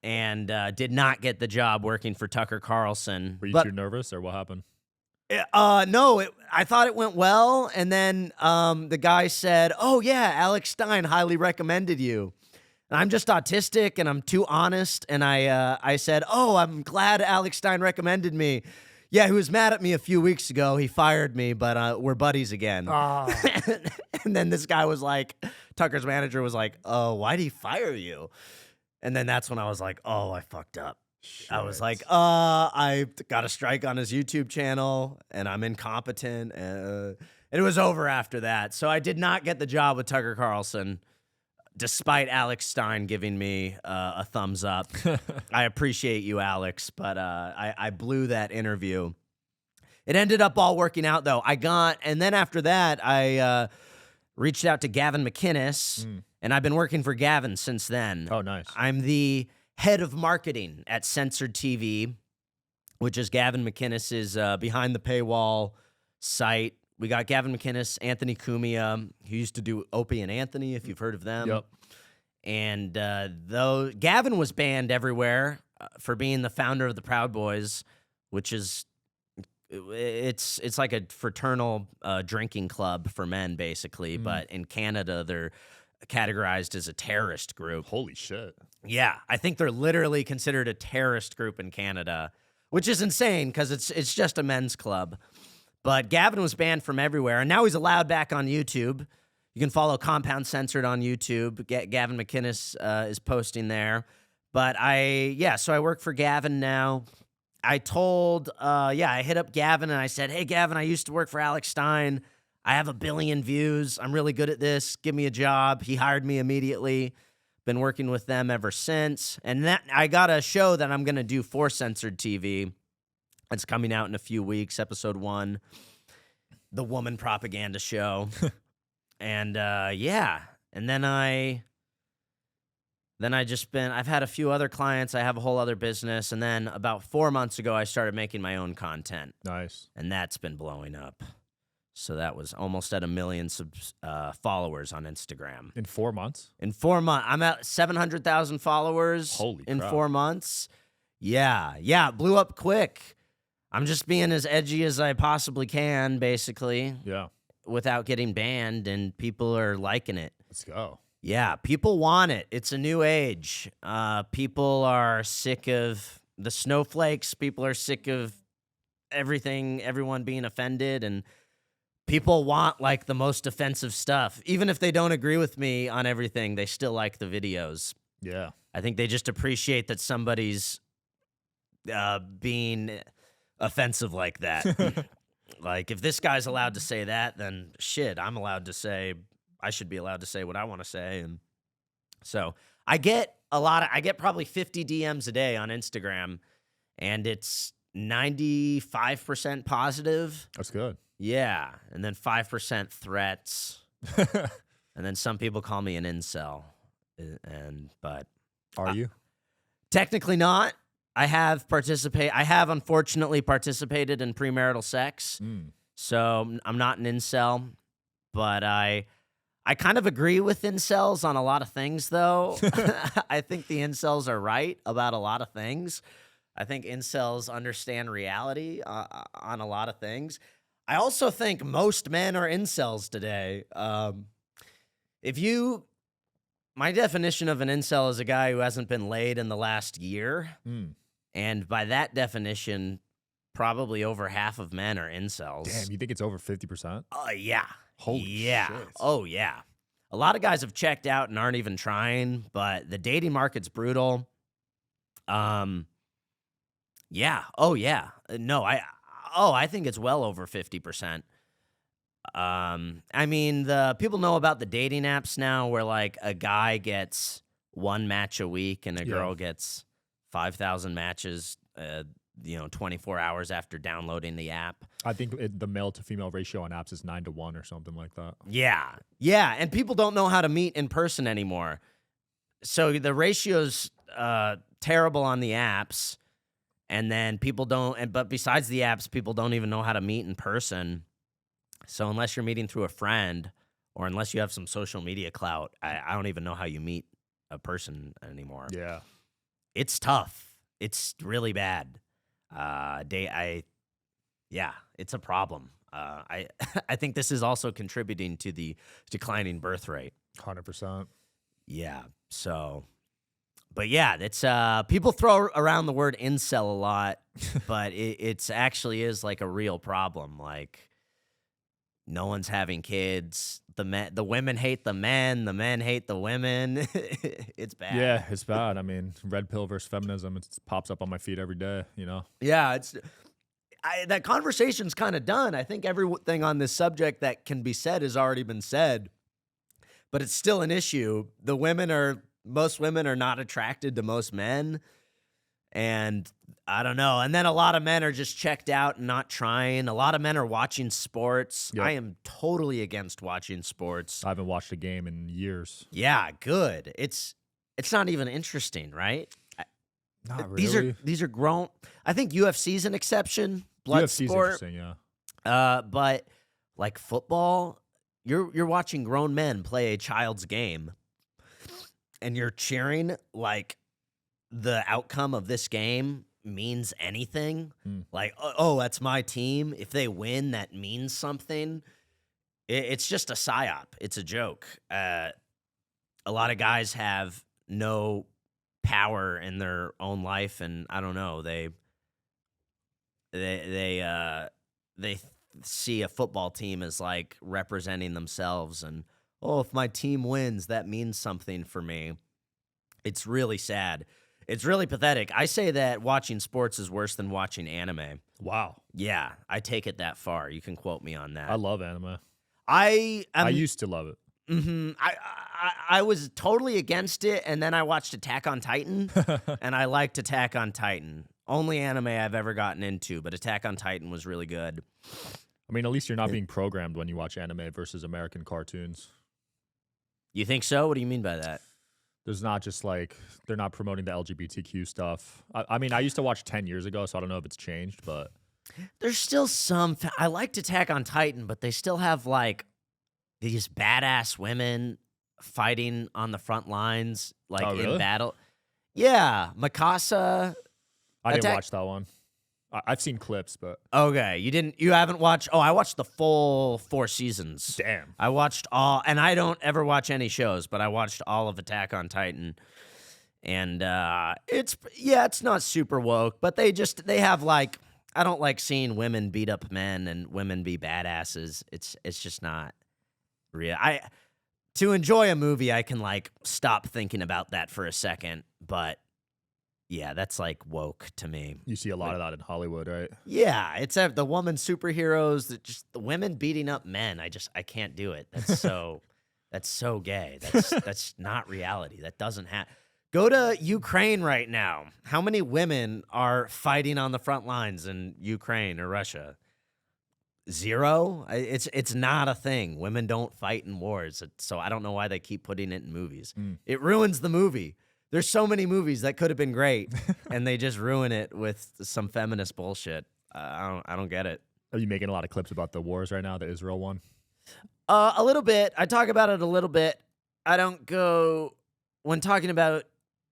[SPEAKER 1] and did not get the job working for Tucker Carlson.
[SPEAKER 2] Were you too nervous, or what happened?
[SPEAKER 1] No, I thought it went well. And then the guy said, "Oh, yeah, Alex Stein highly recommended you." And I'm just autistic and I'm too honest. And I said, "Oh, I'm glad Alex Stein recommended me. Yeah, he was mad at me a few weeks ago. He fired me, but we're buddies again."
[SPEAKER 2] Oh.
[SPEAKER 1] And then this guy was like, Tucker's manager was like, "Oh, why'd he fire you?" And then that's when I was like, "Oh, I fucked up." Shit. I was like, I got a strike on his YouTube channel, and I'm incompetent. And it was over after that. So I did not get the job with Tucker Carlson, despite Alex Stein giving me a thumbs up. I appreciate you, Alex, but I blew that interview. It ended up all working out, though. And then after that, I reached out to Gavin McInnes, and I've been working for Gavin since then.
[SPEAKER 2] Oh, nice.
[SPEAKER 1] I'm the head of marketing at Censored TV, which is Gavin McInnes's behind the paywall site. We got Gavin McInnes, Anthony Cumia, who used to do Opie and Anthony, if you've heard of them.
[SPEAKER 2] Yep.
[SPEAKER 1] And though Gavin was banned everywhere for being the founder of the Proud Boys, which is it's like a fraternal drinking club for men, basically. But in Canada, they're categorized as a terrorist group.
[SPEAKER 2] Holy shit.
[SPEAKER 1] Yeah, I think they're literally considered a terrorist group in Canada, which is insane because it's just a men's club. But Gavin was banned from everywhere, and now he's allowed back on YouTube. You can follow Compound Censored on YouTube. Gavin McInnes is posting there. But so I work for Gavin now. I hit up Gavin, and I said, "Hey, Gavin, I used to work for Alex Stein. I have 1 billion views. I'm really good at this. Give me a job." He hired me immediately. Been working with them ever since. And that I got a show that I'm going to do for Censored TV. It's coming out in a few weeks, episode 1, the woman propaganda show. And and then I've had a few other clients. I have a whole other business. And then about 4 months ago, I started making my own content.
[SPEAKER 2] Nice.
[SPEAKER 1] And that's been blowing up. So that was almost at 1 million followers on Instagram.
[SPEAKER 2] In 4 months?
[SPEAKER 1] In 4 months. I'm at 700,000 followers.
[SPEAKER 2] Holy
[SPEAKER 1] in
[SPEAKER 2] crap.
[SPEAKER 1] 4 months. Yeah, it blew up quick. I'm just being as edgy as I possibly can, basically.
[SPEAKER 2] Yeah.
[SPEAKER 1] Without getting banned, and people are liking it.
[SPEAKER 2] Let's go.
[SPEAKER 1] Yeah, people want it. It's a new age. People are sick of the snowflakes. People are sick of everyone being offended, and people want like the most offensive stuff. Even if they don't agree with me on everything, they still like the videos.
[SPEAKER 2] Yeah.
[SPEAKER 1] I think they just appreciate that somebody's being offensive like that. Like, if this guy's allowed to say that, then shit, I should be allowed to say what I want to say. And so I get probably 50 DMs a day on Instagram, and it's 95% positive.
[SPEAKER 2] That's good.
[SPEAKER 1] Yeah. And then 5% threats. And then some people call me an incel. But
[SPEAKER 2] Are you?
[SPEAKER 1] Technically not. I have unfortunately participated in premarital sex. So I'm not an incel, but I kind of agree with incels on a lot of things, though. I think the incels are right about a lot of things. I think incels understand reality on a lot of things. I also think most men are incels today. My definition of an incel is a guy who hasn't been laid in the last year. And by that definition, probably over half of men are incels.
[SPEAKER 2] Damn, you think it's over 50%?
[SPEAKER 1] Yeah.
[SPEAKER 2] Holy
[SPEAKER 1] shit. Oh, yeah. A lot of guys have checked out and aren't even trying, but the dating market's brutal. Yeah. Oh, yeah. No, I think it's well over 50%. I mean, the people know about the dating apps now where like a guy gets 1 match a week and a girl gets 5,000 matches 24 hours after downloading the app.
[SPEAKER 2] I think the male to female ratio on apps is 9-1 or something like that.
[SPEAKER 1] Yeah. Yeah. And people don't know how to meet in person anymore. So the ratio's terrible on the apps. And then people don't, but besides the apps, people don't even know how to meet in person. So unless you're meeting through a friend or unless you have some social media clout, I don't even know how you meet a person anymore.
[SPEAKER 2] Yeah.
[SPEAKER 1] It's tough. It's really bad. It's a problem. I think this is also contributing to the declining birth rate.
[SPEAKER 2] 100%.
[SPEAKER 1] Yeah. So, but yeah, it's people throw around the word incel a lot, but it's actually is like a real problem. Like, no one's having kids. The women hate the men hate the women. It's bad.
[SPEAKER 2] Yeah, it's bad. I mean, red pill versus feminism, it pops up on my feed every day,
[SPEAKER 1] Yeah, that conversation's kind of done. I think everything on this subject that can be said has already been said, but it's still an issue. Most women are not attracted to most men. And I don't know. And then a lot of men are just checked out and not trying. A lot of men are watching sports.
[SPEAKER 2] Yep.
[SPEAKER 1] I am totally against watching sports.
[SPEAKER 2] I haven't watched a game in years.
[SPEAKER 1] Yeah, good. It's not even interesting, right?
[SPEAKER 2] Not really.
[SPEAKER 1] These are grown. I think UFC's an exception. Blood
[SPEAKER 2] UFC's
[SPEAKER 1] sport.
[SPEAKER 2] interesting, yeah.
[SPEAKER 1] But like football, you're watching grown men play a child's game, and you're cheering like the outcome of this game means anything. Like, oh, that's my team. If they win, that means something. It's just a psyop. It's a joke. A lot of guys have no power in their own life, and I don't know. They see a football team as like representing themselves, and if my team wins, that means something for me. It's really sad. It's really pathetic. I say that watching sports is worse than watching anime.
[SPEAKER 2] Wow.
[SPEAKER 1] Yeah, I take it that far. You can quote me on that.
[SPEAKER 2] I love anime.
[SPEAKER 1] I
[SPEAKER 2] used to love it.
[SPEAKER 1] Mm-hmm. I was totally against it, and then I watched Attack on Titan, and I liked Attack on Titan. Only anime I've ever gotten into, but Attack on Titan was really good.
[SPEAKER 2] I mean, at least you're not being programmed when you watch anime versus American cartoons.
[SPEAKER 1] You think so? What do you mean by that?
[SPEAKER 2] There's not just like, they're not promoting the LGBTQ stuff. I mean, I used to watch 10 years ago, so I don't know if it's changed, but
[SPEAKER 1] there's still some. I liked Attack on Titan, but they still have like these badass women fighting on the front lines, like in battle. Yeah, Mikasa.
[SPEAKER 2] I didn't watch that one. I've seen clips, but
[SPEAKER 1] okay, you haven't watched. Oh, I watched the full 4 seasons.
[SPEAKER 2] Damn.
[SPEAKER 1] I watched all, and I don't ever watch any shows, but I watched all of Attack on Titan, and it's not super woke, but they have like, I don't like seeing women beat up men and women be badasses. It's just not real. To enjoy a movie, I can like stop thinking about that for a second, but yeah, that's like woke to me.
[SPEAKER 2] You see a lot of that in Hollywood, right?
[SPEAKER 1] Yeah, it's the woman superheroes, that just the women beating up men. I can't do it. That's so gay. That's not reality. That doesn't happen. Go to Ukraine right now. How many women are fighting on the front lines in Ukraine or Russia? 0? It's not a thing. Women don't fight in wars. So I don't know why they keep putting it in movies. It ruins the movie. There's so many movies that could have been great, and they just ruin it with some feminist bullshit. I don't get it.
[SPEAKER 2] Are you making a lot of clips about the wars right now, the Israel one?
[SPEAKER 1] A little bit. I talk about it a little bit. I don't go when talking about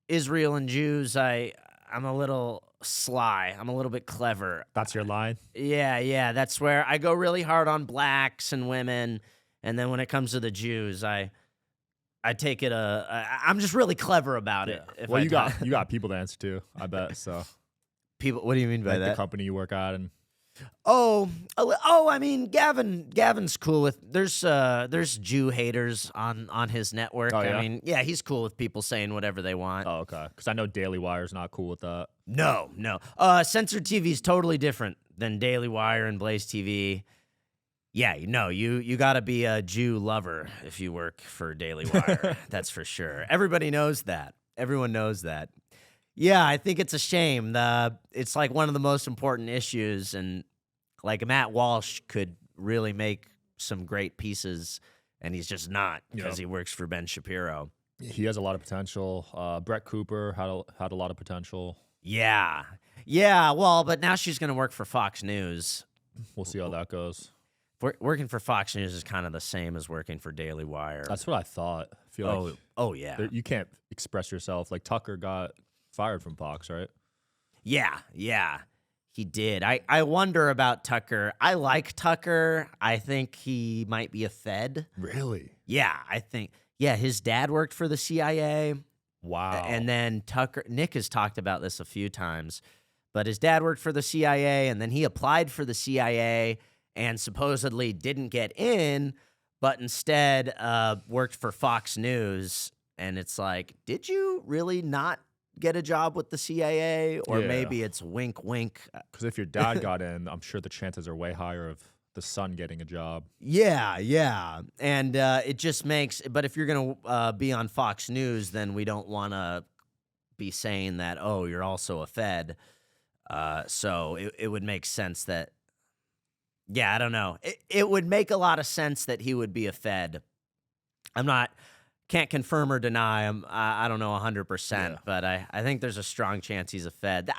[SPEAKER 1] Israel and Jews. I'm a little sly. I'm a little bit clever.
[SPEAKER 2] That's your line?
[SPEAKER 1] Yeah. That's where I go really hard on blacks and women, and then when it comes to the Jews, I take it I'm just really clever about it.
[SPEAKER 2] Well, you got people to answer to, I bet. So
[SPEAKER 1] people, what do you mean by
[SPEAKER 2] like
[SPEAKER 1] that?
[SPEAKER 2] The company you work at, and
[SPEAKER 1] I mean, Gavin's cool with. There's Jew haters on his network.
[SPEAKER 2] Oh, yeah?
[SPEAKER 1] I mean, yeah, he's cool with people saying whatever they want.
[SPEAKER 2] Oh, okay. Because I know Daily Wire's not cool with that.
[SPEAKER 1] No. Censored TV is totally different than Daily Wire and Blaze TV. Yeah, you got to be a Jew lover if you work for Daily Wire. That's for sure. Everybody knows that. Everyone knows that. Yeah, I think it's a shame. It's like one of the most important issues, and like Matt Walsh could really make some great pieces, and he's just not because he works for Ben Shapiro.
[SPEAKER 2] He has a lot of potential. Brett Cooper had a lot of potential.
[SPEAKER 1] Yeah. Yeah, well, but now she's going to work for Fox News.
[SPEAKER 2] We'll see how that goes.
[SPEAKER 1] Working for Fox News is kind of the same as working for Daily Wire.
[SPEAKER 2] That's what I thought. I feel like
[SPEAKER 1] yeah.
[SPEAKER 2] you can't express yourself. Like Tucker got fired from Fox, right?
[SPEAKER 1] Yeah, he did. I wonder about Tucker. I like Tucker. I think he might be a Fed.
[SPEAKER 2] Really?
[SPEAKER 1] Yeah, I think. Yeah, his dad worked for the CIA.
[SPEAKER 2] Wow.
[SPEAKER 1] And then Nick has talked about this a few times, but his dad worked for the CIA, and then he applied for the CIA and supposedly didn't get in, but instead worked for Fox News. And it's like, did you really not get a job with the CIA? Or maybe it's wink, wink.
[SPEAKER 2] Because if your dad got in, I'm sure the chances are way higher of the son getting a job.
[SPEAKER 1] Yeah. And it just makes, but if you're going to be on Fox News, then we don't want to be saying that, oh, you're also a Fed. So it would make sense that, yeah, I don't know. It would make a lot of sense that he would be a Fed. Can't confirm or deny him. I don't know 100%, but I think there's a strong chance he's a Fed.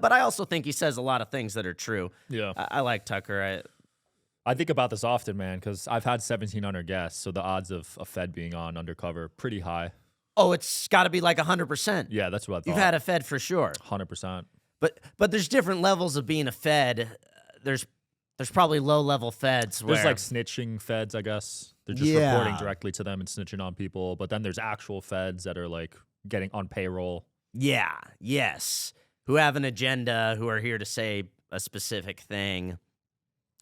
[SPEAKER 1] But I also think he says a lot of things that are true.
[SPEAKER 2] Yeah.
[SPEAKER 1] I like Tucker.
[SPEAKER 2] I think about this often, man, because I've had 1,700 guests, so the odds of a Fed being on Undercover pretty high.
[SPEAKER 1] Oh, it's got to be like 100%.
[SPEAKER 2] Yeah, that's what I thought.
[SPEAKER 1] You've had a Fed for sure.
[SPEAKER 2] 100%.
[SPEAKER 1] But there's different levels of being a Fed. There's probably low-level Feds.
[SPEAKER 2] There's like snitching Feds, I guess. They're just reporting directly to them and snitching on people. But then there's actual Feds that are like getting on payroll.
[SPEAKER 1] Yeah, yes. Who have an agenda, who are here to say a specific thing.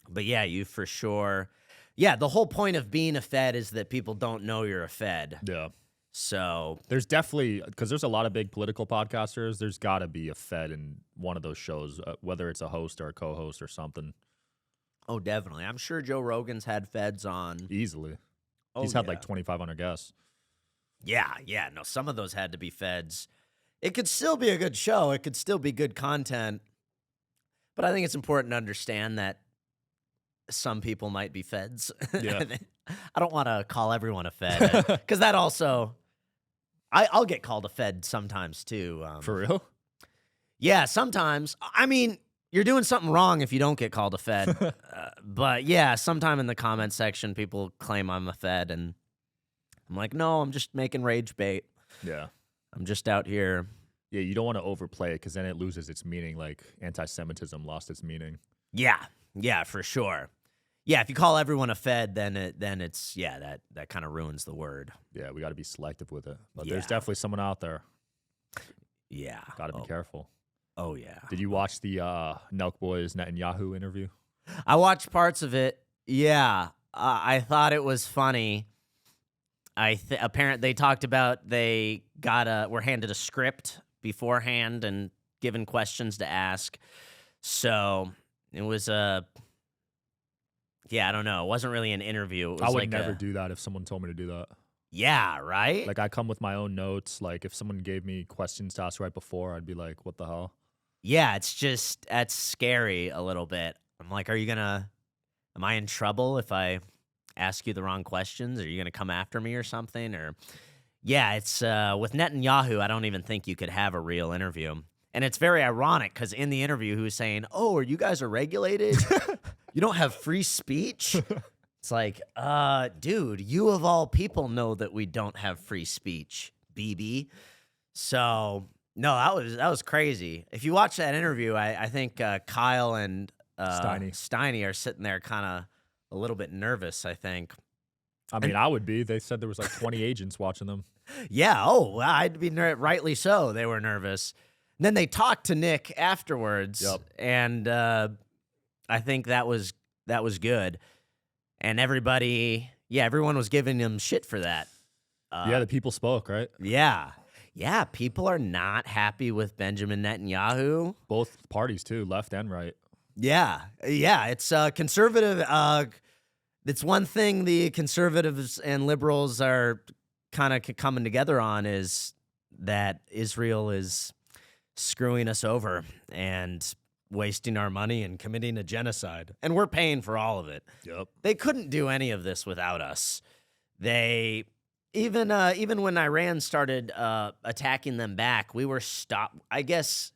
[SPEAKER 1] But yeah, you for sure. Yeah, the whole point of being a Fed is that people don't know you're a Fed.
[SPEAKER 2] Yeah.
[SPEAKER 1] So
[SPEAKER 2] there's definitely, because there's a lot of big political podcasters, there's got to be a Fed in one of those shows, whether it's a host or a co-host or something.
[SPEAKER 1] Oh, definitely. I'm sure Joe Rogan's had Feds on.
[SPEAKER 2] Easily.
[SPEAKER 1] Oh,
[SPEAKER 2] He's had like 2,500 guests.
[SPEAKER 1] Yeah. No, some of those had to be Feds. It could still be a good show. It could still be good content. But I think it's important to understand that some people might be Feds.
[SPEAKER 2] Yeah.
[SPEAKER 1] I don't want to call everyone a Fed because that also, I'll get called a Fed sometimes too.
[SPEAKER 2] For real?
[SPEAKER 1] Yeah, sometimes. I mean, you're doing something wrong if you don't get called a Fed. But yeah, sometime in the comment section, people claim I'm a Fed, and I'm like, no, I'm just making rage bait.
[SPEAKER 2] Yeah.
[SPEAKER 1] I'm just out here.
[SPEAKER 2] Yeah, you don't want to overplay it because then it loses its meaning, like anti-Semitism lost its meaning.
[SPEAKER 1] Yeah, for sure. Yeah, if you call everyone a Fed, then it's that kind of ruins the word.
[SPEAKER 2] Yeah, we got to be selective with it. But there's definitely someone out there.
[SPEAKER 1] Yeah,
[SPEAKER 2] got to be careful.
[SPEAKER 1] Oh yeah.
[SPEAKER 2] Did you watch the Nelk Boys Netanyahu interview?
[SPEAKER 1] I watched parts of it. Yeah, I thought it was funny. Apparently they talked about they were handed a script beforehand and given questions to ask. So it was yeah, I don't know. It wasn't really an interview. It was
[SPEAKER 2] I would never do that if someone told me to do that.
[SPEAKER 1] Yeah, right?
[SPEAKER 2] Like I come with my own notes. Like if someone gave me questions to ask right before, I'd be like, what the hell?
[SPEAKER 1] Yeah, that's scary a little bit. I'm like, am I in trouble if I ask you the wrong questions? Are you going to come after me or something? Or yeah, it's with Netanyahu, I don't even think you could have a real interview. And it's very ironic because in the interview, he was saying, oh, are you guys regulated? You don't have free speech? It's like, dude, you of all people know that we don't have free speech, BB. So, no, that was crazy. If you watch that interview, I think Kyle and Steiny are sitting there kind of a little bit nervous, I think.
[SPEAKER 2] I mean, I would be. They said there was like 20 agents watching them.
[SPEAKER 1] Yeah, I'd be rightly so. They were nervous. And then they talked to Nick afterwards, and I think that was good. And everyone was giving him shit for that.
[SPEAKER 2] Yeah, the people spoke, right?
[SPEAKER 1] Yeah, people are not happy with Benjamin Netanyahu.
[SPEAKER 2] Both parties, too, left and right.
[SPEAKER 1] Yeah, it's conservative. It's one thing the conservatives and liberals are kind of coming together on is that Israel is screwing us over and wasting our money and committing a genocide. And we're paying for all of it.
[SPEAKER 2] Yep.
[SPEAKER 1] They couldn't do any of this without us. They even when Iran started attacking them back, we were stopped. I guess,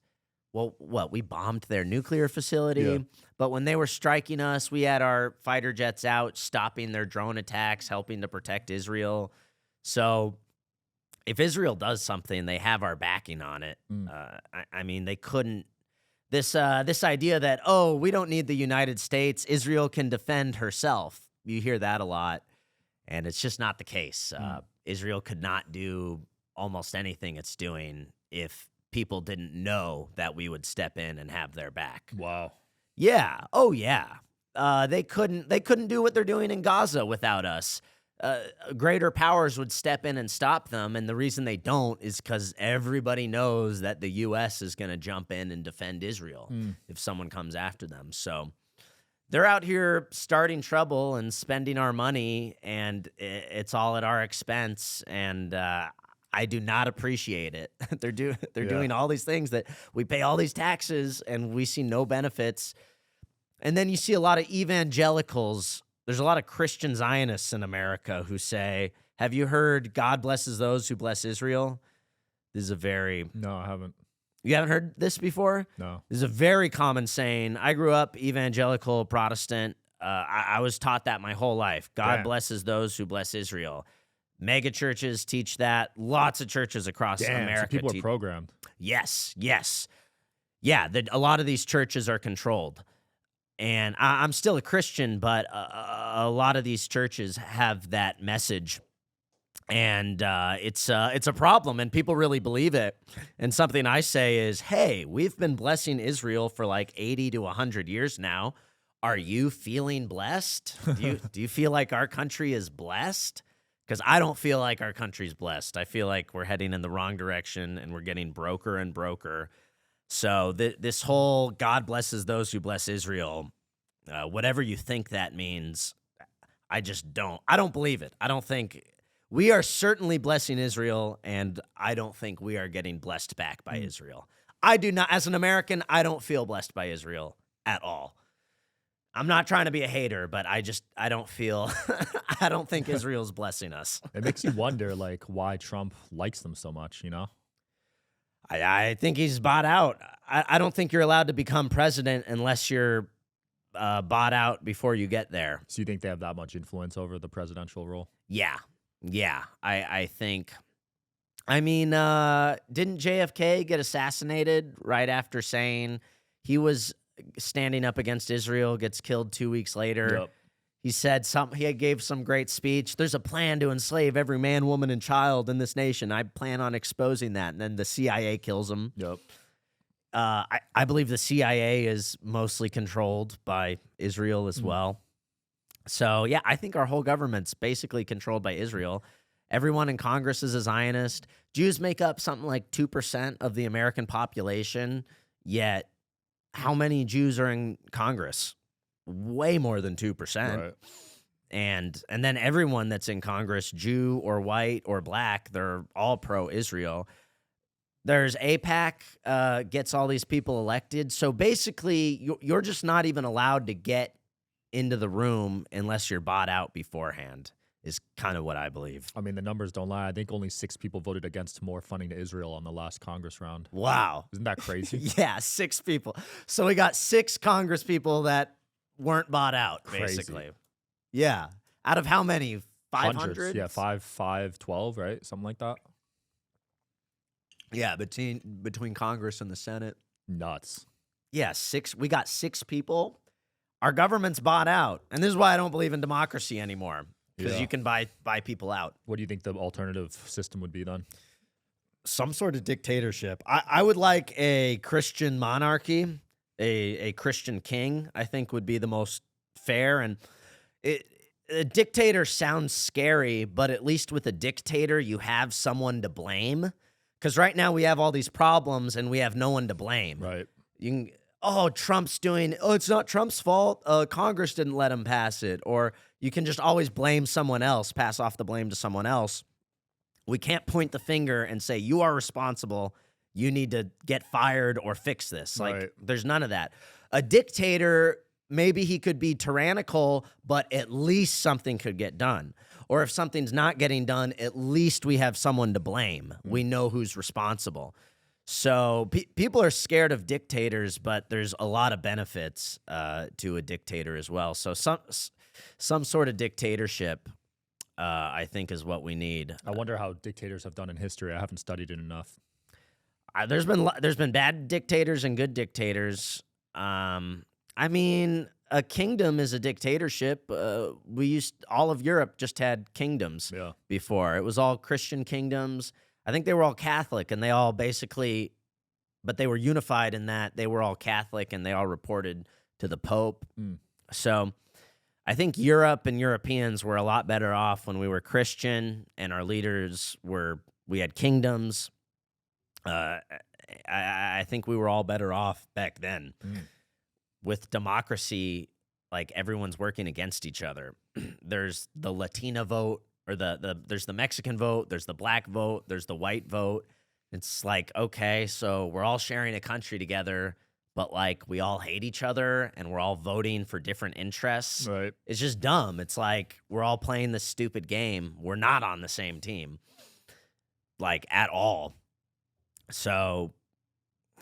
[SPEAKER 1] well, what, we bombed their nuclear facility,
[SPEAKER 2] Yeah.
[SPEAKER 1] but when they were striking us, we had our fighter jets out, stopping their drone attacks, helping to protect Israel. So if Israel does something, they have our backing on it. I mean, they couldn't. This idea that, oh, we don't need the United States, Israel can defend herself. You hear that a lot, and it's just not the case. Israel could not do almost anything it's doing if people didn't know that we would step in and have their back.
[SPEAKER 2] Wow.
[SPEAKER 1] Yeah. Oh, yeah. They couldn't do what they're doing in Gaza without us. Greater powers would step in and stop them, and the reason they don't is because everybody knows that the U.S. is going to jump in and defend Israel if someone comes after them. So they're out here starting trouble and spending our money, and it's all at our expense, and I do not appreciate it. They're doing all these things that we pay all these taxes, and we see no benefits. And then you see a lot of evangelicals. There's a lot of Christian Zionists in America who say, have you heard God blesses those who bless Israel? This is a very...
[SPEAKER 2] No, I haven't.
[SPEAKER 1] You haven't heard this before?
[SPEAKER 2] No.
[SPEAKER 1] This is a very common saying. I grew up evangelical Protestant. I was taught that my whole life. God blesses those who bless Israel. Mega churches teach that. Lots of churches across America.
[SPEAKER 2] So people are programmed.
[SPEAKER 1] Yes. Yeah, a lot of these churches are controlled. And I'm still a Christian, but a lot of these churches have that message, and it's a problem, and people really believe it. And something I say is, hey, we've been blessing Israel for like 80 to 100 years now. Are you feeling blessed? Do you feel like our country is blessed? Because I don't feel like our country's blessed. I feel like we're heading in the wrong direction, and we're getting broker and broker. So this whole God blesses those who bless Israel, whatever you think that means, I just don't. I don't believe it. I don't think we are certainly blessing Israel, and I don't think we are getting blessed back by Israel. I do not, as an American, I don't feel blessed by Israel at all. I'm not trying to be a hater, but I don't feel, I don't think Israel's blessing us.
[SPEAKER 2] It makes you wonder, like, why Trump likes them so much, you know?
[SPEAKER 1] I think he's bought out. I don't think you're allowed to become president unless you're bought out before you get there.
[SPEAKER 2] So you think they have that much influence over the presidential role?
[SPEAKER 1] Yeah. I think. I mean, didn't JFK get assassinated right after saying he was standing up against Israel, gets killed 2 weeks later?
[SPEAKER 2] Yep.
[SPEAKER 1] He said he gave some great speech. There's a plan to enslave every man, woman, and child in this nation. I plan on exposing that. And then the CIA kills him.
[SPEAKER 2] Yep.
[SPEAKER 1] I believe the CIA is mostly controlled by Israel as well. So, yeah, I think our whole government's basically controlled by Israel. Everyone in Congress is a Zionist. Jews make up something like 2% of the American population, yet how many Jews are in Congress? Way more than 2%.
[SPEAKER 2] Right.
[SPEAKER 1] And then everyone that's in Congress, Jew or white or black, they're all pro-Israel. There's AIPAC, gets all these people elected. So basically, you're just not even allowed to get into the room unless you're bought out beforehand, is kind of what I believe.
[SPEAKER 2] I mean, the numbers don't lie. I think only 6 people voted against more funding to Israel on the last Congress round.
[SPEAKER 1] Wow.
[SPEAKER 2] Isn't that crazy?
[SPEAKER 1] Yeah, 6 people. So we got 6 Congress people that weren't bought out, basically.
[SPEAKER 2] Crazy.
[SPEAKER 1] Yeah. Out of how many? 500?
[SPEAKER 2] Yeah, 5, 12, right? Something like that.
[SPEAKER 1] Yeah, between Congress and the Senate.
[SPEAKER 2] Nuts.
[SPEAKER 1] Yeah, 6. We got 6 people. Our government's bought out. And this is why I don't believe in democracy anymore. Because you can buy people out.
[SPEAKER 2] What do you think the alternative system would be then?
[SPEAKER 1] Some sort of dictatorship. I would like a Christian monarchy, a Christian king, I think would be the most fair. And a dictator sounds scary, but at least with a dictator, you have someone to blame. Because right now we have all these problems and we have no one to blame.
[SPEAKER 2] Right.
[SPEAKER 1] You can, Trump's it's not Trump's fault. Congress didn't let him pass it. Or you can just always blame someone else, pass off the blame to someone else. We can't point the finger and say, you are responsible. you need to get fired or fix this. Like,
[SPEAKER 2] Right.
[SPEAKER 1] there's none of that. A dictator, maybe he could be tyrannical, but at least something could get done. Or if something's not getting done, at least we have someone to blame. We know who's responsible. So people are scared of dictators, but there's a lot of benefits to a dictator as well. So some sort of dictatorship, I think, is what we need.
[SPEAKER 2] I wonder how dictators have done in history. I haven't studied it enough.
[SPEAKER 1] There's been bad dictators and good dictators. I mean, a kingdom is a dictatorship. All of Europe just had kingdoms before. It was all Christian kingdoms. I think they were all Catholic, and they all basically, but they were unified in that they were all Catholic and they all reported to the Pope. So I think Europe and Europeans were a lot better off when we were Christian and our leaders we had kingdoms. I think we were all better off back then. With democracy, like, everyone's working against each other. There's the Latina vote, or there's the Mexican vote, there's the black vote, there's the white vote. It's like, okay, so we're all sharing a country together, but like we all hate each other and we're all voting for different interests.
[SPEAKER 2] Right.
[SPEAKER 1] It's just dumb. It's like we're all playing this stupid game. We're not on the same team, like, at all. So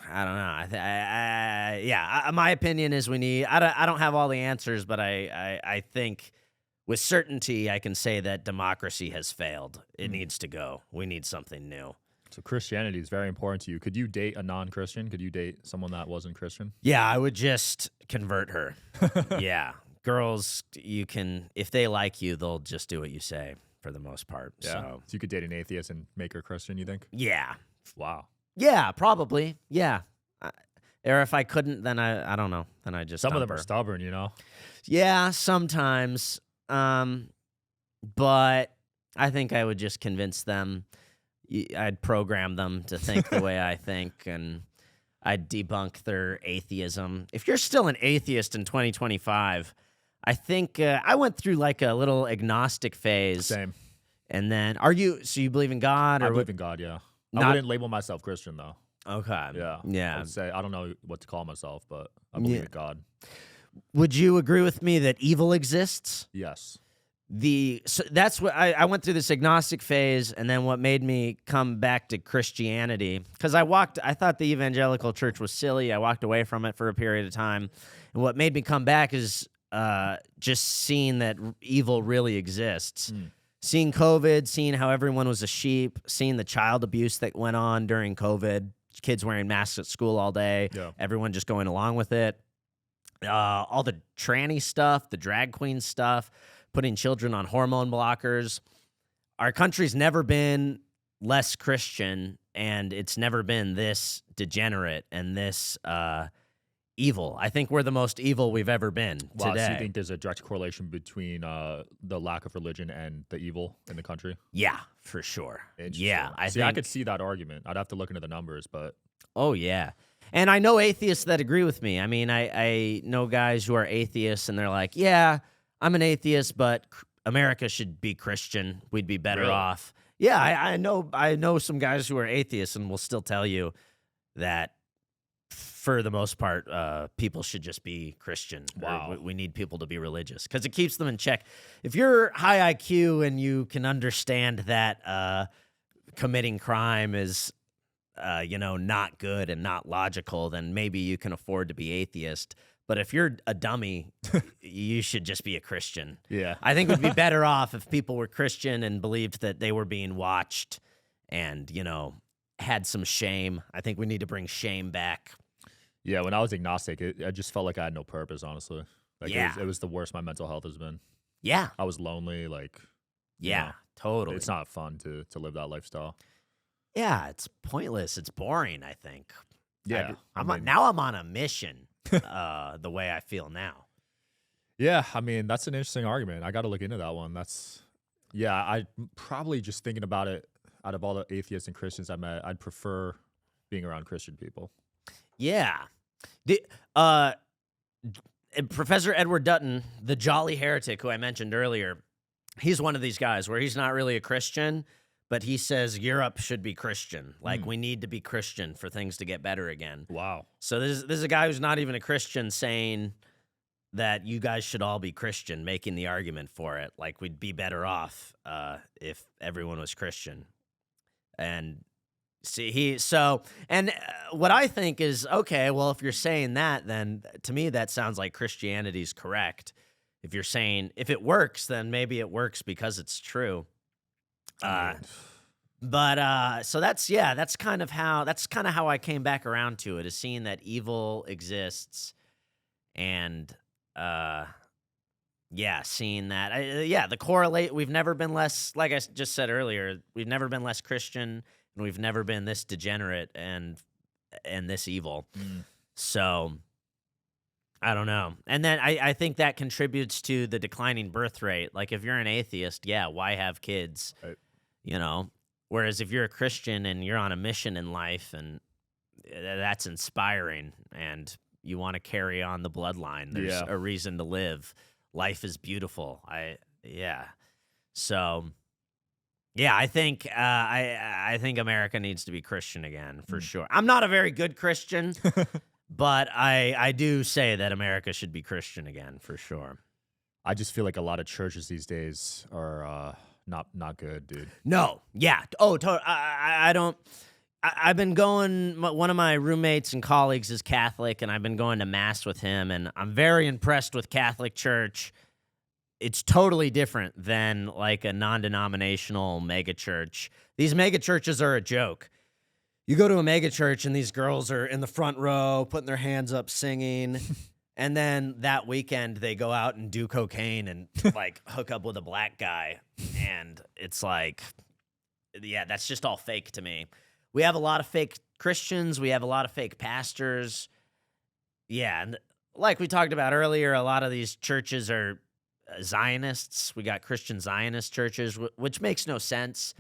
[SPEAKER 1] I don't know. My opinion is we need. I don't have all the answers, but I think with certainty I can say that democracy has failed. It needs to go. We need something new.
[SPEAKER 2] So Christianity is very important to you. Could you date a non-Christian? Could you date someone that wasn't Christian?
[SPEAKER 1] Yeah, I would just convert her. Yeah, girls, you can, if they like you, they'll just do what you say for the most part.
[SPEAKER 2] Yeah. So you could date an atheist and make her Christian, you think?
[SPEAKER 1] Yeah.
[SPEAKER 2] Wow.
[SPEAKER 1] Yeah, probably. Yeah. Or if I couldn't, then I don't know. Then I just
[SPEAKER 2] Some of them
[SPEAKER 1] dump
[SPEAKER 2] are
[SPEAKER 1] her.
[SPEAKER 2] stubborn, you know?
[SPEAKER 1] Yeah, sometimes. But I think I would just convince them. I'd program them to think the way I think, and I'd debunk their atheism. If you're still an atheist in 2025, I think I went through like a little agnostic phase.
[SPEAKER 2] Same.
[SPEAKER 1] And then, so you believe in God? Or
[SPEAKER 2] I believe in God, yeah. I
[SPEAKER 1] Not-
[SPEAKER 2] wouldn't label myself Christian, though.
[SPEAKER 1] Okay.
[SPEAKER 2] Yeah. I
[SPEAKER 1] Yeah.
[SPEAKER 2] would say, I don't know what to call myself, but I believe in God.
[SPEAKER 1] Would you agree with me that evil exists?
[SPEAKER 2] Yes.
[SPEAKER 1] So that's what I went through this agnostic phase, and then what made me come back to Christianity, because I thought the evangelical church was silly. I walked away from it for a period of time, and what made me come back is just seeing that evil really exists. Seeing COVID, seeing how everyone was a sheep, seeing the child abuse that went on during COVID, kids wearing masks at school all day, everyone just going along with it. All the tranny stuff, the drag queen stuff, putting children on hormone blockers. Our country's never been less Christian, and it's never been this degenerate and this evil. I think we're the most evil we've ever been
[SPEAKER 2] Wow,
[SPEAKER 1] today.
[SPEAKER 2] so you think there's a direct correlation between the lack of religion and the evil in the country?
[SPEAKER 1] Yeah, for sure.
[SPEAKER 2] Interesting.
[SPEAKER 1] Yeah, I
[SPEAKER 2] could see that argument. I'd have to look into the numbers, but...
[SPEAKER 1] Oh, yeah. And I know atheists that agree with me. I mean, I know guys who are atheists, and they're like, yeah, I'm an atheist, but America should be Christian. We'd be better off. Yeah, I know some guys who are atheists and will still tell you that for the most part, people should just be Christian.
[SPEAKER 2] Wow.
[SPEAKER 1] We need people to be religious because it keeps them in check. If you're high IQ and you can understand that committing crime is not good and not logical, then maybe you can afford to be atheist. But if you're a dummy, you should just be a Christian.
[SPEAKER 2] Yeah.
[SPEAKER 1] I think we'd be better off if people were Christian and believed that they were being watched and, had some shame. I think we need to bring shame back.
[SPEAKER 2] Yeah, when I was agnostic, I just felt like I had no purpose, honestly. It was the worst my mental health has been.
[SPEAKER 1] Yeah.
[SPEAKER 2] I was lonely,
[SPEAKER 1] Totally.
[SPEAKER 2] It's not fun to live that lifestyle.
[SPEAKER 1] Yeah, it's pointless. It's boring, I think.
[SPEAKER 2] Yeah.
[SPEAKER 1] Now I'm on a mission, the way I feel now.
[SPEAKER 2] Yeah, I mean, that's an interesting argument. I got to look into that one. I probably just thinking about it, out of all the atheists and Christians I met, I'd prefer being around Christian people.
[SPEAKER 1] Yeah. Professor Edward Dutton, the jolly heretic who I mentioned earlier, he's one of these guys where he's not really a Christian, but he says Europe should be Christian. Like, we need to be Christian for things to get better again.
[SPEAKER 2] Wow.
[SPEAKER 1] So this is a guy who's not even a Christian saying that you guys should all be Christian, making the argument for it. Like, we'd be better off if everyone was Christian. And what I think is, okay, well, if you're saying that, then to me that sounds like Christianity's correct. If you're saying if it works, then maybe it works because it's true. So that's kind of how I came back around to it, is seeing that evil exists, and seeing that the correlate. We've never been less, like I just said earlier, we've never been less Christian, and we've never been this degenerate and this evil. So I don't know. And then I think that contributes to the declining birth rate. Like, if you're an atheist, why have kids?
[SPEAKER 2] Right.
[SPEAKER 1] You know, whereas if you're a Christian and you're on a mission in life, and that's inspiring, and you want to carry on the bloodline, there's a reason to live. Life is beautiful. So I think I think America needs to be Christian again, for sure. I'm not a very good Christian, but I do say that America should be Christian again, for sure.
[SPEAKER 2] I just feel like a lot of churches these days are not good, dude.
[SPEAKER 1] No, I don't. I've been going. One of my roommates and colleagues is Catholic, and I've been going to mass with him, and I'm very impressed with Catholic Church. It's totally different than like a non-denominational megachurch. These megachurches are a joke. You go to a megachurch, and these girls are in the front row, putting their hands up, singing. And then that weekend, they go out and do cocaine and like hook up with a black guy. And it's like, that's just all fake to me. We have a lot of fake Christians. We have a lot of fake pastors. Yeah. And like we talked about earlier, a lot of these churches are Zionists. We got Christian Zionist churches, which makes no sense.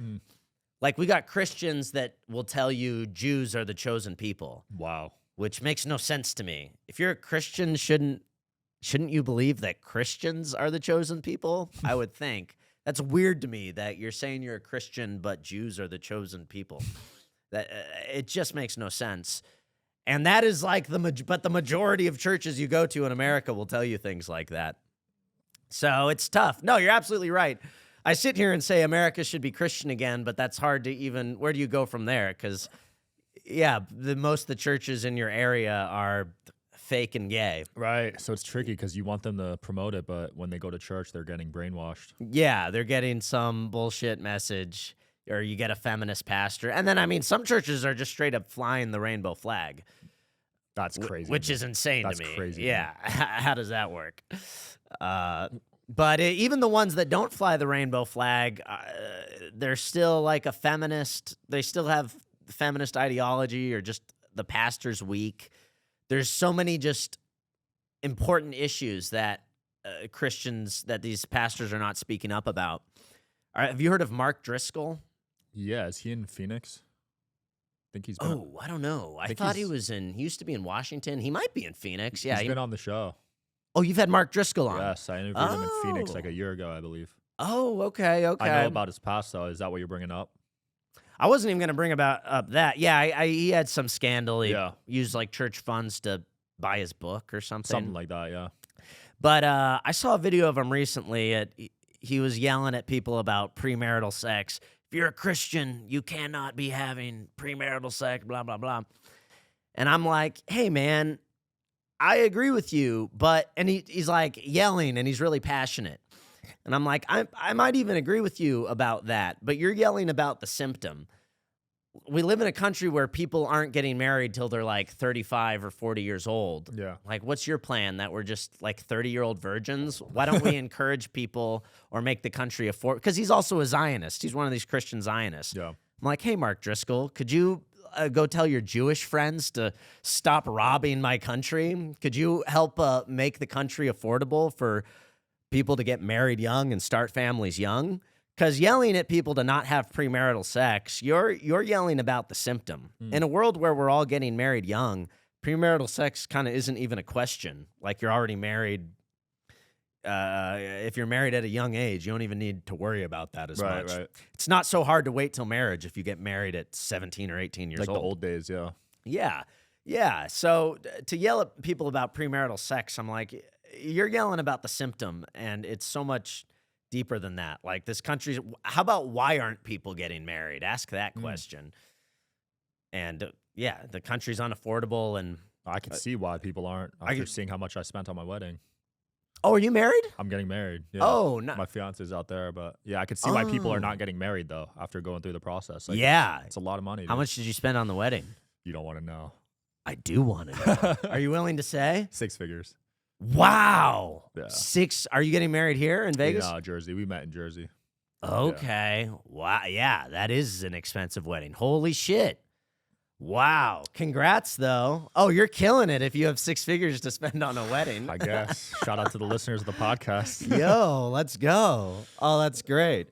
[SPEAKER 1] Like, we got Christians that will tell you Jews are the chosen people.
[SPEAKER 2] Wow.
[SPEAKER 1] Which makes no sense to me. If you're a Christian, shouldn't you believe that Christians are the chosen people? I would think. That's weird to me that you're saying you're a Christian, but Jews are the chosen people. That it just makes no sense. And that is like but the majority of churches you go to in America will tell you things like that. So it's tough. No, you're absolutely right. I sit here and say America should be Christian again, but that's hard to even, where do you go from there? Because most of the churches in your area are fake and gay.
[SPEAKER 2] Right. So it's tricky because you want them to promote it, but when they go to church, they're getting brainwashed.
[SPEAKER 1] Yeah, they're getting some bullshit message, or you get a feminist pastor. And then, I mean, some churches are just straight up flying the rainbow flag.
[SPEAKER 2] That's crazy.
[SPEAKER 1] Which is insane to me.
[SPEAKER 2] That's crazy.
[SPEAKER 1] Yeah. How does that work? But even the ones that don't fly the rainbow flag, they're still like a feminist. They still have feminist ideology, or just the pastor's weak. There's so many just important issues that Christians, that these pastors are not speaking up about. Have you heard of Mark Driscoll?
[SPEAKER 2] Yeah, is he in Phoenix? I think he's been,
[SPEAKER 1] I don't know. I thought he used to be in Washington. He might be in Phoenix. Yeah,
[SPEAKER 2] he's been on the show.
[SPEAKER 1] Oh, you've had Mark Driscoll on?
[SPEAKER 2] Yes, I interviewed him in Phoenix like a year ago, I believe.
[SPEAKER 1] Oh, okay.
[SPEAKER 2] I know about his past, though. Is that what you're bringing up?
[SPEAKER 1] I wasn't even going to bring up that. Yeah, he had some scandal. He used like church funds to buy his book or something.
[SPEAKER 2] Something like that, yeah.
[SPEAKER 1] But I saw a video of him recently. He was yelling at people about premarital sex. If you're a Christian, you cannot be having premarital sex, blah, blah, blah. And I'm like, hey, man, I agree with you. And he's like yelling, and he's really passionate. And I'm like, I might even agree with you about that, but you're yelling about the symptom. We live in a country where people aren't getting married till they're like 35 or 40 years old.
[SPEAKER 2] Yeah.
[SPEAKER 1] Like, what's your plan? That we're just like 30-year-old virgins? Why don't we encourage people or make the country afford? Because he's also a Zionist. He's one of these Christian Zionists.
[SPEAKER 2] Yeah.
[SPEAKER 1] I'm like, hey, Mark Driscoll, could you go tell your Jewish friends to stop robbing my country? Could you help make the country affordable for people to get married young and start families young? Because yelling at people to not have premarital sex, you're yelling about the symptom. In a world where we're all getting married young, premarital sex kind of isn't even a question. Like, you're already married. if you're married at a young age, you don't even need to worry about that as much.
[SPEAKER 2] Right.
[SPEAKER 1] It's not so hard to wait till marriage if you get married at 17 or 18 years
[SPEAKER 2] Like
[SPEAKER 1] old.
[SPEAKER 2] the old days, yeah.
[SPEAKER 1] Yeah. So to yell at people about premarital sex, I'm like, you're yelling about the symptom, and it's so much deeper than that. Like this country's, how about why aren't people getting married? Ask that question. And yeah, the country's unaffordable, and
[SPEAKER 2] I can see why people aren't after seeing how much I spent on my wedding.
[SPEAKER 1] Oh, are you married?
[SPEAKER 2] I'm getting married. Yeah.
[SPEAKER 1] Oh, no.
[SPEAKER 2] My fiance's out there, but yeah, I can see why people are not getting married though after going through the process. Like,
[SPEAKER 1] yeah.
[SPEAKER 2] It's a lot of money.
[SPEAKER 1] How
[SPEAKER 2] dude.
[SPEAKER 1] much did you spend on the wedding?
[SPEAKER 2] You don't want to know.
[SPEAKER 1] I do want to know. Are you willing to say?
[SPEAKER 2] 6 figures.
[SPEAKER 1] Wow.
[SPEAKER 2] Yeah.
[SPEAKER 1] 6. Are you getting married here in Vegas?
[SPEAKER 2] No, Jersey. We met in Jersey.
[SPEAKER 1] Okay. Yeah. Wow. Yeah, that is an expensive wedding. Holy shit. Wow. Congrats, though. Oh, you're killing it if you have 6 figures to spend on a wedding.
[SPEAKER 2] I guess. Shout out to the listeners of the podcast.
[SPEAKER 1] Yo, let's go. Oh, that's great.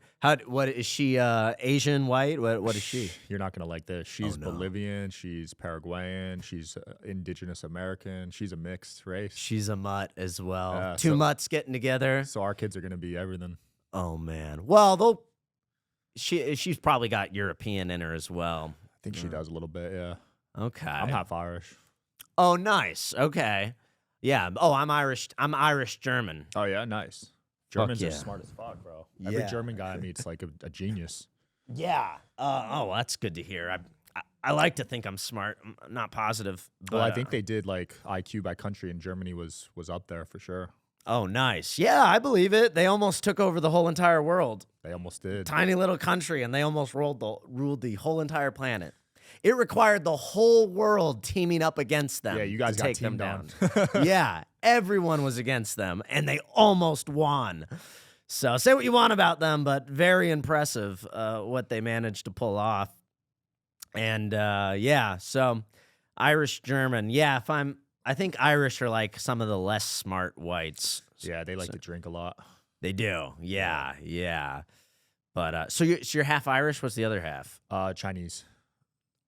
[SPEAKER 1] What is she? Asian, white? What is she?
[SPEAKER 2] You're not gonna like this. She's
[SPEAKER 1] no.
[SPEAKER 2] Bolivian. She's Paraguayan. She's indigenous American. She's a mixed race.
[SPEAKER 1] She's a mutt as well.
[SPEAKER 2] Yeah,
[SPEAKER 1] Two mutts getting together.
[SPEAKER 2] So our kids are gonna be everything.
[SPEAKER 1] Oh man. Well, she's probably got European in her as well.
[SPEAKER 2] I think she does a little bit. Yeah.
[SPEAKER 1] Okay.
[SPEAKER 2] I'm half Irish.
[SPEAKER 1] Oh, nice. Okay. Yeah. Oh, I'm Irish. I'm Irish German.
[SPEAKER 2] Oh yeah, nice. Germans
[SPEAKER 1] yeah.
[SPEAKER 2] are smart as fuck, bro. Every
[SPEAKER 1] Yeah.
[SPEAKER 2] German guy I meet's like a genius.
[SPEAKER 1] Yeah. Oh, that's good to hear. I like to think I'm smart. I'm not positive. But,
[SPEAKER 2] Well, I think they did like IQ by country, and Germany was up there for sure.
[SPEAKER 1] Oh, nice. Yeah, I believe it. They almost took over the whole entire world.
[SPEAKER 2] They almost did.
[SPEAKER 1] Tiny little country, and they almost ruled the whole entire planet. It required the whole world teaming up against them.
[SPEAKER 2] Yeah, you guys
[SPEAKER 1] to
[SPEAKER 2] got
[SPEAKER 1] take them
[SPEAKER 2] teamed
[SPEAKER 1] down. Yeah, everyone was against them, and they almost won. So say what you want about them, but very impressive what they managed to pull off. And yeah, so Irish German. Yeah, I think Irish are like some of the less smart whites.
[SPEAKER 2] Yeah, they like to drink a lot.
[SPEAKER 1] They do. Yeah. But so you're half Irish. What's the other half?
[SPEAKER 2] Chinese.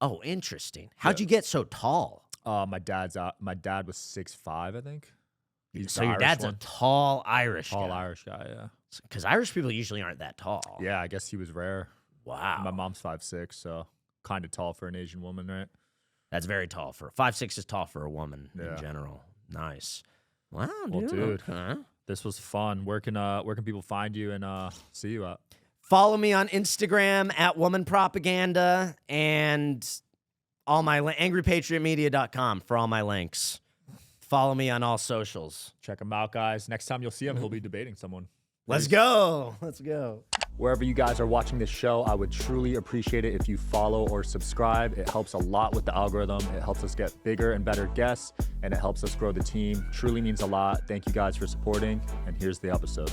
[SPEAKER 1] Oh, interesting. How'd you get so tall?
[SPEAKER 2] My dad was 6'5", I think. He's
[SPEAKER 1] So
[SPEAKER 2] the
[SPEAKER 1] your
[SPEAKER 2] Irish
[SPEAKER 1] dad's
[SPEAKER 2] one.
[SPEAKER 1] a tall Irish
[SPEAKER 2] Tall
[SPEAKER 1] guy.
[SPEAKER 2] Irish guy, yeah.
[SPEAKER 1] Because Irish people usually aren't that tall.
[SPEAKER 2] Yeah, I guess he was rare.
[SPEAKER 1] Wow.
[SPEAKER 2] My mom's 5'6", so kind of tall for an Asian woman, right?
[SPEAKER 1] That's very tall. 5'6" is tall for a woman in
[SPEAKER 2] Yeah.
[SPEAKER 1] general. Nice. Wow, dude.
[SPEAKER 2] Well, dude,
[SPEAKER 1] Okay.
[SPEAKER 2] this was fun. Where can people find you and see you at?
[SPEAKER 1] Follow me on Instagram at Woman Propaganda and all my angrypatriotmedia.com for all my links. Follow me on all socials.
[SPEAKER 2] Check him out, guys. Next time you'll see him, he'll be debating someone.
[SPEAKER 1] Let's go. Let's go.
[SPEAKER 2] Wherever you guys are watching this show, I would truly appreciate it if you follow or subscribe. It helps a lot with the algorithm. It helps us get bigger and better guests, and it helps us grow the team. Truly means a lot. Thank you guys for supporting, and here's the episode.